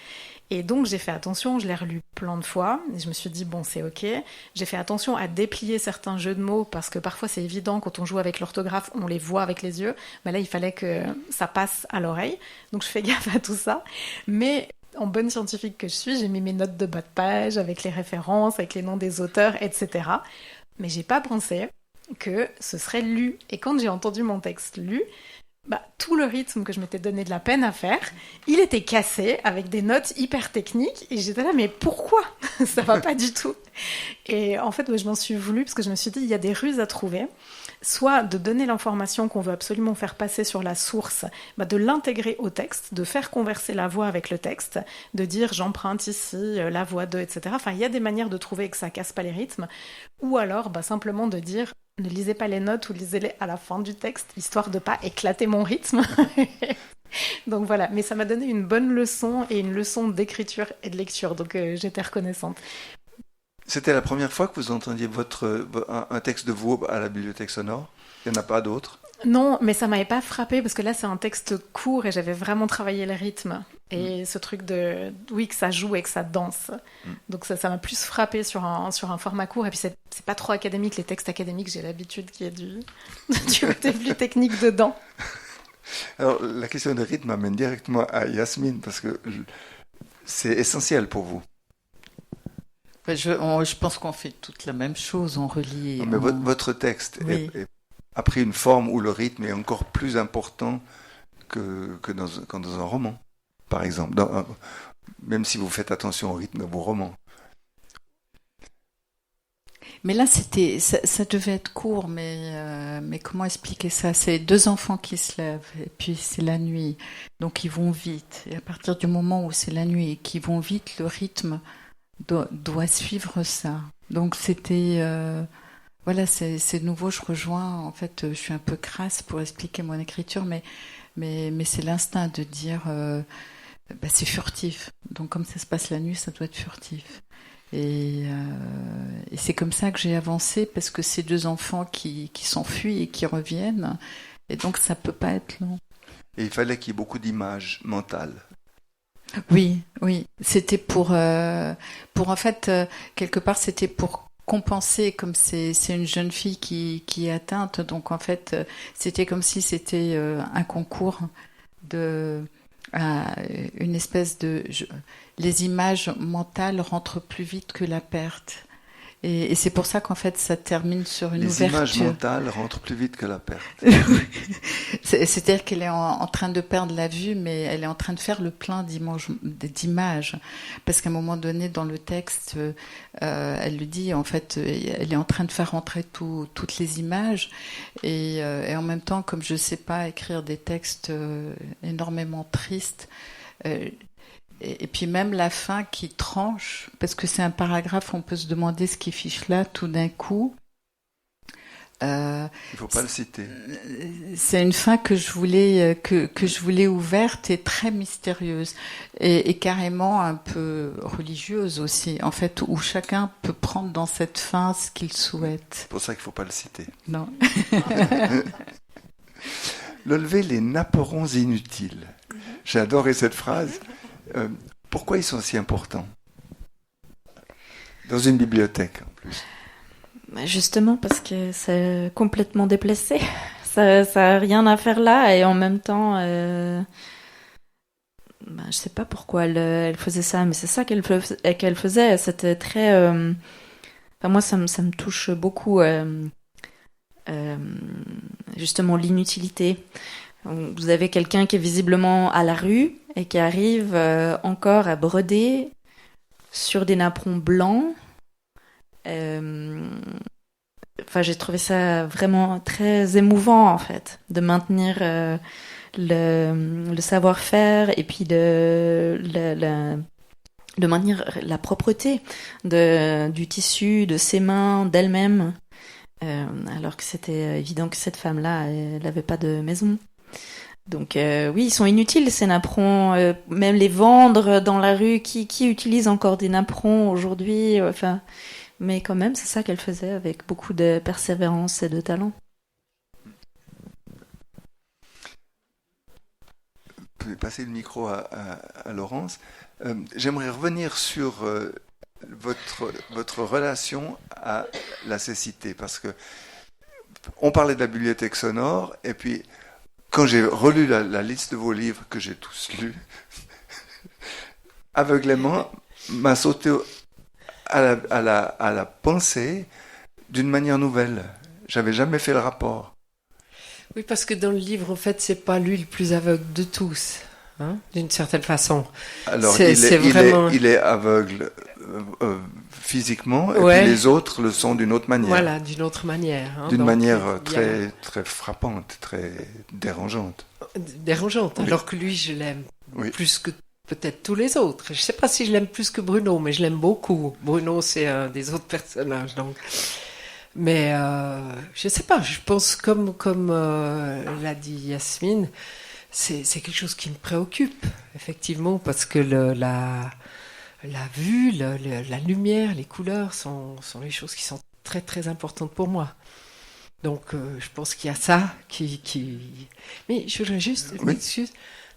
Et donc, j'ai fait attention, je l'ai relu plein de fois, et je me suis dit, bon, c'est ok. J'ai fait attention à déplier certains jeux de mots, parce que parfois, c'est évident, quand on joue avec l'orthographe, on les voit avec les yeux. Mais là, il fallait que ça passe à l'oreille. Donc, je fais gaffe à tout ça. Mais en bonne scientifique que je suis, j'ai mis mes notes de bas de page, avec les références, avec les noms des auteurs, etc. Mais j'ai pas pensé que ce serait lu. Et quand j'ai entendu mon texte lu, tout le rythme que je m'étais donné de la peine à faire, il était cassé avec des notes hyper techniques et j'étais là, mais pourquoi? Ça va pas du tout. Et en fait, je m'en suis voulu parce que je me suis dit, il y a des ruses à trouver. Soit de donner l'information qu'on veut absolument faire passer sur la source, de l'intégrer au texte, de faire converser la voix avec le texte, de dire j'emprunte ici la voix de, etc. Enfin, il y a des manières de trouver que ça casse pas les rythmes. Ou alors, simplement de dire ne lisez pas les notes ou lisez-les à la fin du texte, histoire de pas éclater mon rythme. Donc voilà, mais ça m'a donné une bonne leçon et une leçon d'écriture et de lecture, donc j'étais reconnaissante. C'était la première fois que vous entendiez un texte de vous à la bibliothèque sonore? Il n'y en a pas d'autres? Non, mais ça m'avait pas frappé parce que là c'est un texte court et j'avais vraiment travaillé le rythme et ce truc de oui que ça joue et que ça danse. Donc ça m'a plus frappé sur un format court et puis c'est pas trop académique, les textes académiques, j'ai l'habitude qu'il y ait du côté plus technique dedans. Alors la question de rythme m'amène directement à Yasmine parce que c'est essentiel pour vous. Je pense qu'on fait toute la même chose, on relit. Non, mais votre texte a pris une forme où le rythme est encore plus important que dans un roman, par exemple. Même si vous faites attention au rythme de vos romans. Mais là, ça devait être court, mais comment expliquer ça? C'est 2 enfants qui se lèvent, et puis c'est la nuit, donc ils vont vite. Et à partir du moment où c'est la nuit et qu'ils vont vite, le rythme doit suivre ça. Donc c'était voilà, c'est nouveau. Je rejoins. En fait, je suis un peu crasse pour expliquer mon écriture, mais c'est l'instinct de dire, c'est furtif. Donc, comme ça se passe la nuit, ça doit être furtif. Et c'est comme ça que j'ai avancé, parce que ces deux enfants qui s'enfuient et qui reviennent, et donc ça peut pas être long. Et il fallait qu'il y ait beaucoup d'images mentales. Oui. C'était pour en fait, quelque part, c'était pour compenser, comme c'est une jeune fille qui est atteinte, donc en fait, c'était comme si c'était un concours une espèce les images mentales rentrent plus vite que la perte. Et c'est pour ça qu'en fait, ça termine sur une ouverture. Les images mentales rentrent plus vite que la perte. C'est-à-dire qu'elle est en train de perdre la vue, mais elle est en train de faire le plein d'images. Parce qu'à un moment donné, dans le texte, elle le dit, en fait, elle est en train de faire rentrer toutes les images. Et en même temps, comme je ne sais pas écrire des textes énormément tristes, et puis même la fin qui tranche, parce que c'est un paragraphe, on peut se demander ce qui fiche là tout d'un coup. Il ne faut pas le citer. C'est une fin que je voulais ouverte et très mystérieuse et carrément un peu religieuse aussi, en fait, où chacun peut prendre dans cette fin ce qu'il souhaite. C'est pour ça qu'il ne faut pas le citer. Non. Lever les napperons inutiles. J'ai adoré cette phrase. Pourquoi ils sont si importants dans une bibliothèque en plus? Justement parce que c'est complètement déplacé. Ça a rien à faire là, et en même temps, je sais pas pourquoi elle faisait ça, mais c'est ça qu'elle faisait. C'était très. Moi, ça me touche beaucoup. Justement, l'inutilité. Vous avez quelqu'un qui est visiblement à la rue et qui arrive encore à broder sur des napperons blancs. J'ai trouvé ça vraiment très émouvant, en fait, de maintenir le savoir-faire, et puis de maintenir la propreté du tissu, de ses mains, d'elle-même, alors que c'était évident que cette femme-là, elle n'avait pas de maison. Donc oui, ils sont inutiles, ces napperons, même les vendre dans la rue, qui utilise encore des napperons aujourd'hui, mais quand même, c'est ça qu'elle faisait avec beaucoup de persévérance et de talent. Vous pouvez passer le micro à Laurence. J'aimerais revenir sur votre relation à la cécité, parce que on parlait de la bibliothèque sonore, et puis quand j'ai relu la liste de vos livres, que j'ai tous lus, aveuglément, m'a sauté à la pensée d'une manière nouvelle. J'avais jamais fait le rapport. Oui, parce que dans le livre, en fait, c'est pas lui le plus aveugle de tous, hein, d'une certaine façon. Alors, il est aveugle physiquement, et puis les autres le sont d'une autre manière. Voilà, d'une autre manière. Hein, d'une manière très, très frappante, très dérangeante. Dérangeante, oui. Alors que lui, je l'aime plus que peut-être tous les autres. Je ne sais pas si je l'aime plus que Bruno, mais je l'aime beaucoup. Bruno, c'est un des autres personnages, donc. Mais je ne sais pas, je pense comme l'a dit Yasmine, c'est quelque chose qui me préoccupe, effectivement, parce que la vue, la lumière, les couleurs sont les choses qui sont très très importantes pour moi. Donc je pense qu'il y a ça qui... Mais je voudrais juste,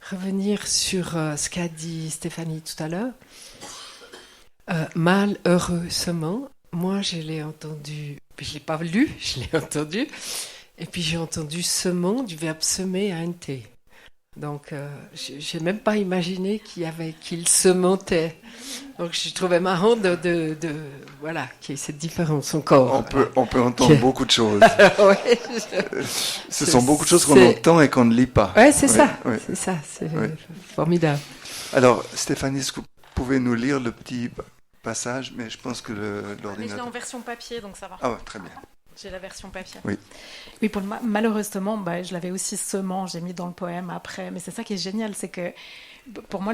revenir sur ce qu'a dit Stéphanie tout à l'heure. Malheureusement, moi je l'ai entendu, je ne l'ai pas lu, je l'ai entendu, et puis j'ai entendu semant du verbe semer à nt. Donc, je n'ai même pas imaginé qu'il sementait. Donc, je trouvais marrant voilà, qu'il y ait cette différence encore. On peut entendre beaucoup de choses. Ce sont beaucoup de choses qu'on entend et qu'on ne lit pas. Oui, c'est ça. C'est ça, c'est formidable. Alors, Stéphanie, est-ce que vous pouvez nous lire le petit passage? Mais je pense que l'ordinateur... Mais je l'ai en version papier, donc ça va. Ah ouais, très bien. J'ai la version papier. Oui. Oui, malheureusement, je l'avais aussi j'ai mis dans le poème après. Mais c'est ça qui est génial, c'est que pour moi,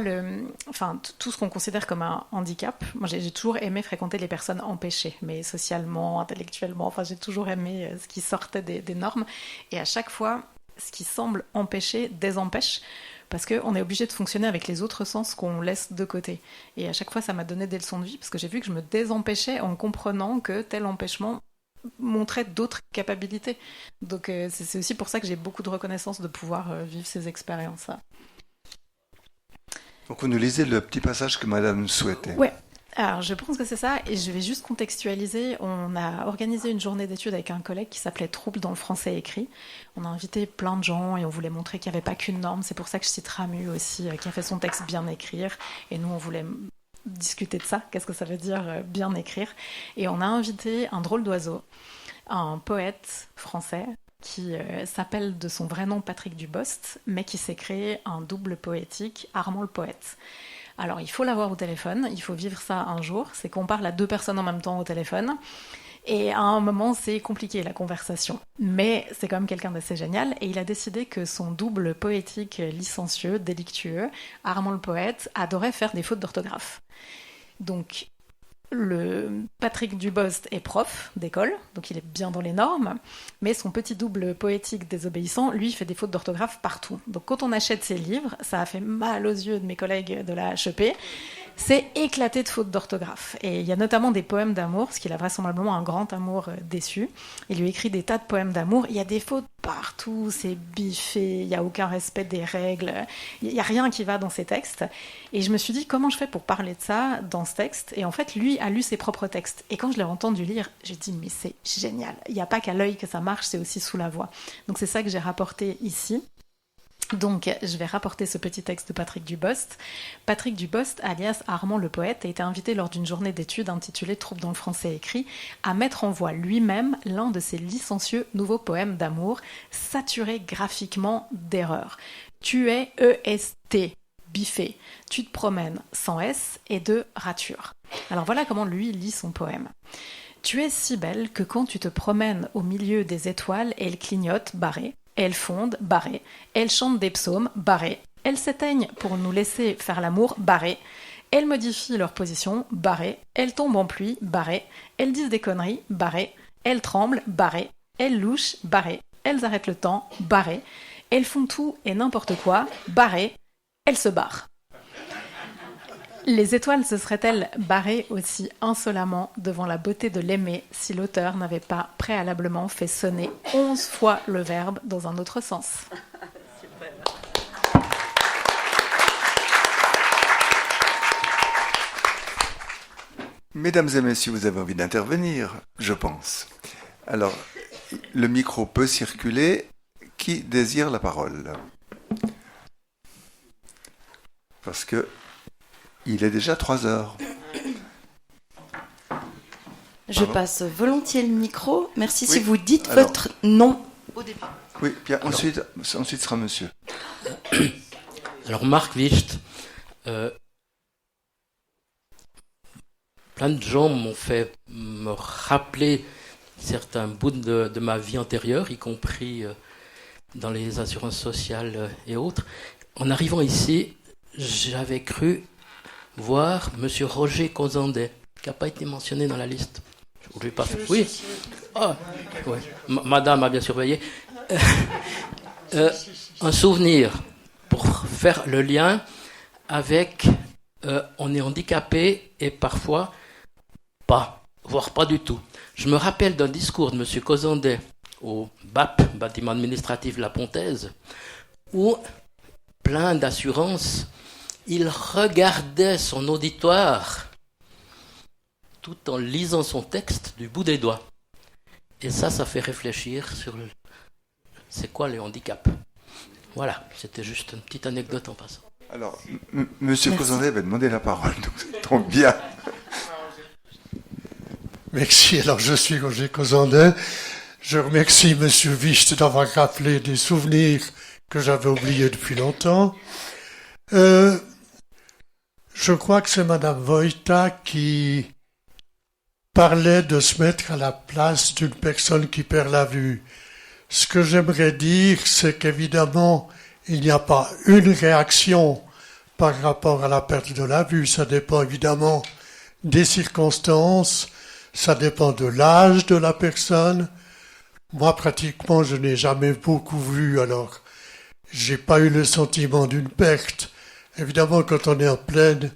tout ce qu'on considère comme un handicap, moi j'ai toujours aimé fréquenter les personnes empêchées, mais socialement, intellectuellement, j'ai toujours aimé ce qui sortait des normes. Et à chaque fois, ce qui semble empêcher désempêche, parce qu'on est obligé de fonctionner avec les autres sens qu'on laisse de côté. Et à chaque fois, ça m'a donné des leçons de vie, parce que j'ai vu que je me désempêchais en comprenant que tel empêchement montrait d'autres capacités. Donc c'est aussi pour ça que j'ai beaucoup de reconnaissance de pouvoir vivre ces expériences-là. Donc vous nous lisez le petit passage que Madame souhaitait. Ouais. Alors je pense que c'est ça, et je vais juste contextualiser. On a organisé une journée d'études avec un collègue qui s'appelait Trouble dans le français écrit. On a invité plein de gens et on voulait montrer qu'il n'y avait pas qu'une norme. C'est pour ça que je cite Ramu aussi, qui a fait son texte Bien écrire. Et nous, on voulait discuter de ça. Qu'est-ce que ça veut dire bien écrire? Et on a invité un drôle d'oiseau, un poète français qui s'appelle de son vrai nom Patrick Dubost, mais qui s'est créé un double poétique, Armand le poète. Alors, il faut l'avoir au téléphone, il faut vivre ça un jour. C'est qu'on parle à deux personnes en même temps au téléphone. Et à un moment, c'est compliqué, la conversation. Mais c'est quand même quelqu'un d'assez génial. Et il a décidé que son double poétique licencieux, délictueux, Armand le poète, adorait faire des fautes d'orthographe. Donc, le Patrick Dubost est prof d'école, donc il est bien dans les normes, mais son petit double poétique désobéissant, lui, fait des fautes d'orthographe partout. Donc quand on achète ses livres, ça a fait mal aux yeux de mes collègues de la HEP, c'est éclaté de fautes d'orthographe. Et il y a notamment des poèmes d'amour, parce qu'il a vraisemblablement un grand amour déçu. Il lui écrit des tas de poèmes d'amour, il y a des fautes partout, c'est biffé, il n'y a aucun respect des règles, il n'y a rien qui va dans ces textes. Et je me suis dit, comment je fais pour parler de ça dans ce texte? Et en fait, lui a lu ses propres textes. Et quand je l'ai entendu lire, j'ai dit, mais c'est génial. Il n'y a pas qu'à l'œil que ça marche, c'est aussi sous la voix. Donc c'est ça que j'ai rapporté ici. Donc, je vais rapporter ce petit texte de Patrick Dubost. Patrick Dubost, alias Armand le poète, a été invité lors d'une journée d'études intitulée Trouble dans le français écrit à mettre en voix lui-même l'un de ses licencieux nouveaux poèmes d'amour, saturés graphiquement d'erreurs. Tu es EST, biffé. Tu te promènes sans S et de rature. Alors voilà comment lui lit son poème. Tu es si belle que quand tu te promènes au milieu des étoiles, elles clignotent, barrées. Elles fondent, barrées. Elles chantent des psaumes, barrées. Elles s'éteignent pour nous laisser faire l'amour, barrées. Elles modifient leur position, barrées. Elles tombent en pluie, barrées. Elles disent des conneries, barrées. Elles tremblent, barrées. Elles louchent, barrées. Elles arrêtent le temps, barrées. Elles font tout et n'importe quoi, barrées. Elles se barrent. Les étoiles se seraient-elles barrées aussi insolemment devant la beauté de l'aimer si l'auteur n'avait pas préalablement fait sonner 11 fois le verbe dans un autre sens? Mesdames et messieurs, vous avez envie d'intervenir, je pense. Alors, le micro peut circuler. Qui désire la parole? Parce que il est déjà 3 heures. Je passe volontiers le micro. Merci Oui. si vous dites votre nom au début. Oui, bien, ensuite sera monsieur. Alors Marc Wicht, plein de gens m'ont fait me rappeler certains bouts de ma vie antérieure, y compris dans les assurances sociales et autres. En arrivant ici, j'avais cru voir monsieur Roger Cozandet, qui n'a pas été mentionné dans la liste. Je pas fait. Oui. Ah, ouais. Madame a bien surveillé. Un souvenir pour faire le lien avec on est handicapé et parfois pas, voire pas du tout. Je me rappelle d'un discours de monsieur Cozandet au BAP, bâtiment administratif La Pontaise, où, plein d'assurance, il regardait son auditoire tout en lisant son texte du bout des doigts. Et ça fait réfléchir sur c'est quoi le handicap. Voilà, c'était juste une petite anecdote en passant. Alors, monsieur Cozandet va demander la parole, donc ça tombe bien. Merci, alors je suis Roger Cozandet. Je remercie monsieur Wicht d'avoir rappelé des souvenirs que j'avais oubliés depuis longtemps. Je crois que c'est madame Wojta qui parlait de se mettre à la place d'une personne qui perd la vue. Ce que j'aimerais dire, c'est qu'évidemment, il n'y a pas une réaction par rapport à la perte de la vue. Ça dépend évidemment des circonstances, ça dépend de l'âge de la personne. Moi, pratiquement, je n'ai jamais beaucoup vu, alors j'ai pas eu le sentiment d'une perte. Évidemment, quand on est en pleine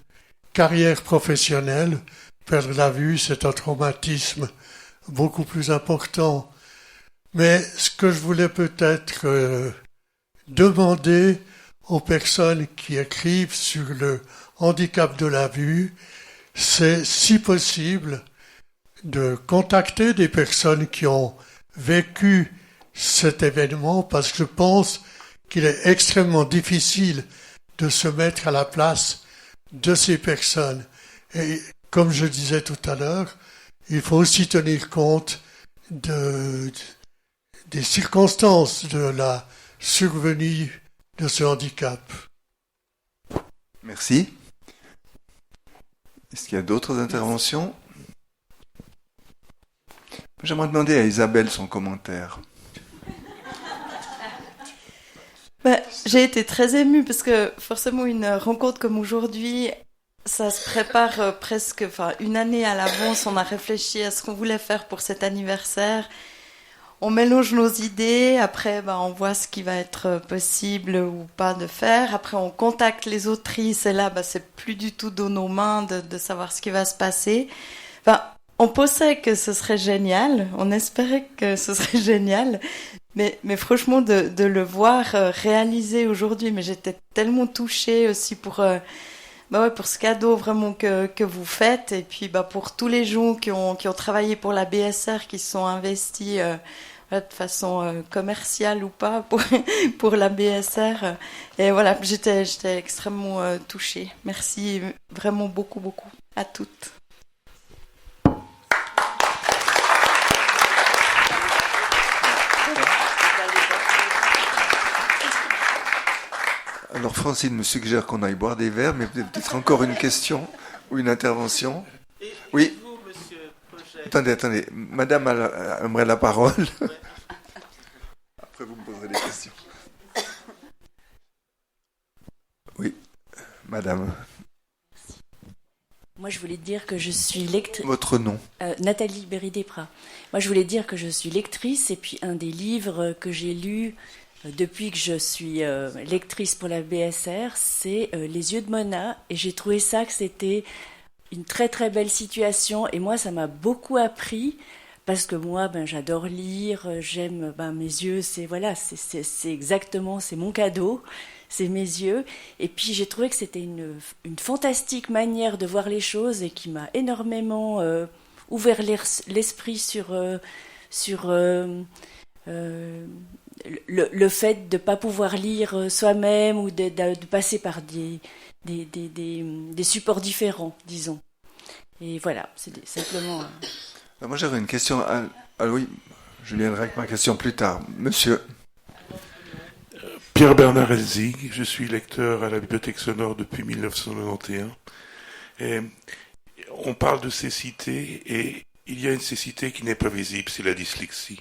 carrière professionnelle, perdre la vue, c'est un traumatisme beaucoup plus important. Mais ce que je voulais peut-être demander aux personnes qui écrivent sur le handicap de la vue, c'est, si possible, de contacter des personnes qui ont vécu cet événement, parce que je pense qu'il est extrêmement difficile de se mettre à la place de ces personnes. Et comme je disais tout à l'heure, il faut aussi tenir compte des circonstances de la survenue de ce handicap. Merci. Est-ce qu'il y a d'autres interventions? J'aimerais demander à Isabelle son commentaire. J'ai été très émue parce que forcément une rencontre comme aujourd'hui, ça se prépare presque, une année à l'avance. On a réfléchi à ce qu'on voulait faire pour cet anniversaire. On mélange nos idées, après on voit ce qui va être possible ou pas de faire. Après on contacte les autrices et là c'est plus du tout dans nos mains de savoir ce qui va se passer. On pensait que ce serait génial, on espérait que ce serait génial, mais franchement de le voir réaliser aujourd'hui, mais j'étais tellement touchée aussi pour ce cadeau vraiment que vous faites, et puis pour tous les gens qui ont travaillé pour la BSR, qui se sont investis de façon commerciale ou pas pour la BSR. Et voilà, j'étais extrêmement touchée. Merci vraiment beaucoup à toutes. Alors Francine me suggère qu'on aille boire des verres, mais peut-être encore une question ou une intervention. Oui. Vous, monsieur Projet. Attendez. Madame aimerait la parole. Ouais. Après, vous me poserez des questions. Oui, madame. Moi, je voulais dire que je suis lectrice. Votre nom? Nathalie Berry-Desprats. Moi, je voulais dire que je suis lectrice, et puis un des livres que j'ai lus depuis que je suis lectrice pour la BSR, c'est Les yeux de Mona, et j'ai trouvé ça que c'était une très très belle situation, et moi ça m'a beaucoup appris, parce que moi j'adore lire, j'aime mes yeux, c'est exactement, c'est mon cadeau, c'est mes yeux, et puis j'ai trouvé que c'était une fantastique manière de voir les choses, et qui m'a énormément ouvert l'esprit sur le fait de ne pas pouvoir lire soi-même, ou de passer par des supports différents, disons. Et voilà, c'est simplement... Moi j'aurais une question. Oui, je viendrai avec ma question plus tard. Monsieur. Pierre-Bernard Elzig, je suis lecteur à la Bibliothèque Sonore depuis 1991. Et on parle de cécité, et il y a une cécité qui n'est pas visible, c'est la dyslexie.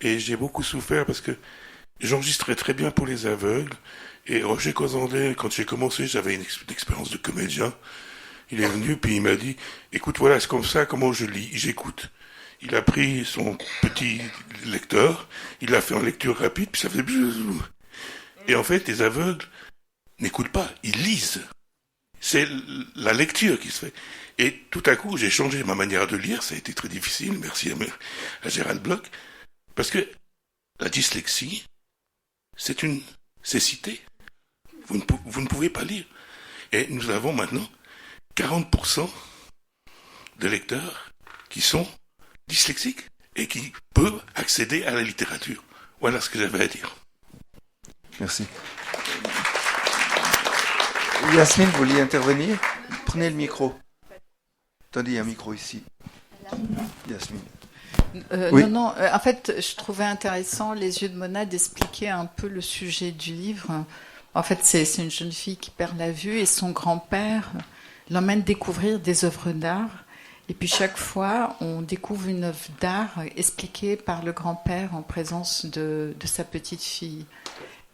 Et j'ai beaucoup souffert parce que j'enregistrais très bien pour les aveugles. Et Roger Cozandel, quand j'ai commencé, j'avais une expérience de comédien. Il est venu, puis il m'a dit, écoute, voilà, c'est comme ça, comment je lis, j'écoute. Il a pris son petit lecteur, il l'a fait en lecture rapide, puis ça faisait... Et en fait, les aveugles n'écoutent pas, ils lisent. C'est la lecture qui se fait. Et tout à coup, j'ai changé ma manière de lire, ça a été très difficile, merci à Gérald Bloch. Parce que la dyslexie, c'est une cécité. Vous ne pouvez pas lire. Et nous avons maintenant 40% de lecteurs qui sont dyslexiques et qui peuvent accéder à la littérature. Voilà ce que j'avais à dire. Merci. Yasmine, vous vouliez intervenir? Prenez le micro. Attendez, il y a un micro ici. Yasmine. Oui. Non, en fait, je trouvais intéressant, Les yeux de Mona, d'expliquer un peu le sujet du livre. En fait, c'est une jeune fille qui perd la vue, et son grand-père l'emmène découvrir des œuvres d'art. Et puis chaque fois, on découvre une œuvre d'art expliquée par le grand-père en présence de sa petite fille.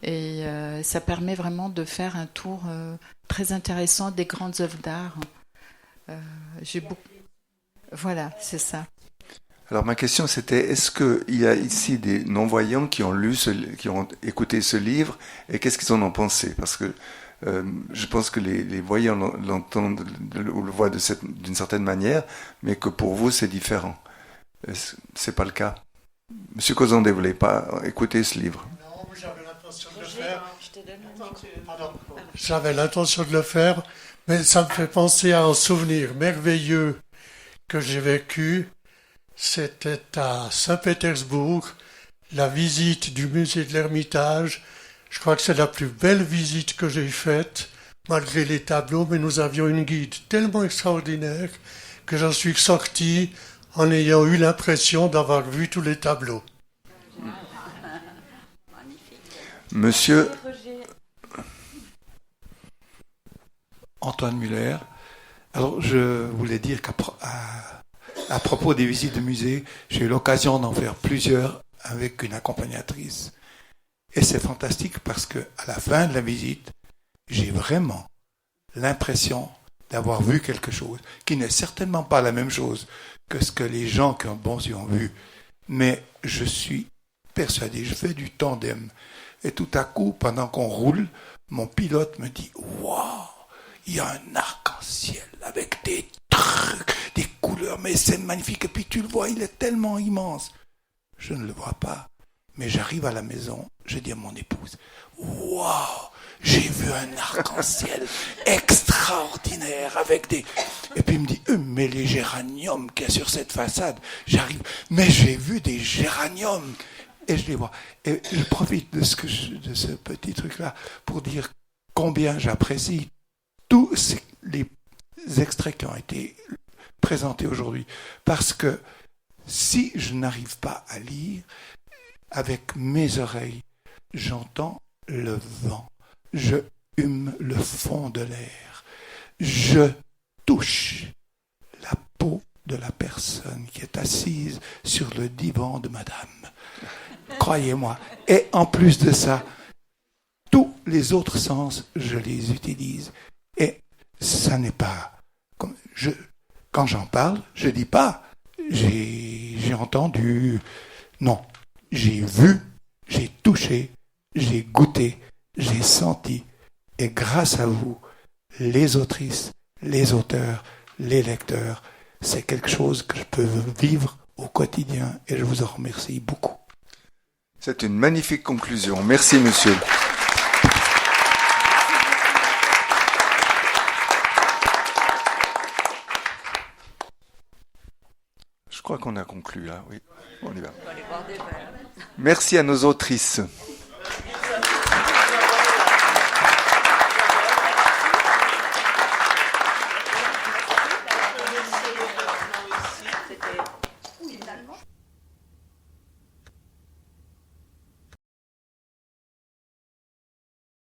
Et ça permet vraiment de faire un tour très intéressant des grandes œuvres d'art. Voilà, c'est ça. Alors ma question c'était, est-ce qu'il y a ici des non-voyants qui ont qui ont écouté ce livre et qu'est-ce qu'ils en ont pensé? Parce que je pense que les voyants l'entendent ou le voient d'une certaine manière, mais que pour vous c'est différent. C'est pas le cas. Monsieur Cozandé, vous n'avez pas écouté ce livre? Non, j'avais l'intention de le faire. J'avais l'intention de le faire, mais ça me fait penser à un souvenir merveilleux que j'ai vécu. C'était à Saint-Pétersbourg, la visite du musée de l'Ermitage. Je crois que c'est la plus belle visite que j'ai faite, malgré les tableaux, mais nous avions une guide tellement extraordinaire que j'en suis sorti en ayant eu l'impression d'avoir vu tous les tableaux. Monsieur Antoine Muller. Alors, je voulais dire qu'à propos des visites de musée, j'ai eu l'occasion d'en faire plusieurs avec une accompagnatrice. Et c'est fantastique parce que à la fin de la visite, j'ai vraiment l'impression d'avoir vu quelque chose qui n'est certainement pas la même chose que ce que les gens qui ont de bons yeux ont vu. Mais je suis persuadé, je fais du tandem. Et tout à coup, pendant qu'on roule, mon pilote me dit « Waouh, il y a un arc-en-ciel avec des trucs, des couleurs, mais c'est magnifique. Et puis tu le vois, il est tellement immense. » Je ne le vois pas. Mais j'arrive à la maison, je dis à mon épouse « Waouh, j'ai vu un arc-en-ciel extraordinaire avec des... » Et puis il me dit « Mais les géraniums qu'il y a sur cette façade, j'arrive... Mais j'ai vu des géraniums !» Et je les vois. Et je profite de ce petit truc-là pour dire combien j'apprécie tous les extraits qui ont été présentés aujourd'hui. Parce que si je n'arrive pas à lire, avec mes oreilles, j'entends le vent, je hume le fond de l'air, je touche la peau de la personne qui est assise sur le divan de madame. Croyez-moi. Et en plus de ça, tous les autres sens, je les utilise. Et ça n'est pas... Quand j'en parle, je dis pas j'ai entendu... Non. J'ai vu, j'ai touché, j'ai goûté, j'ai senti. Et grâce à vous, les autrices, les auteurs, les lecteurs, c'est quelque chose que je peux vivre au quotidien. Et je vous en remercie beaucoup. C'est une magnifique conclusion. Merci, monsieur. Je crois qu'on a conclu là, oui. On y va. Merci à nos autrices.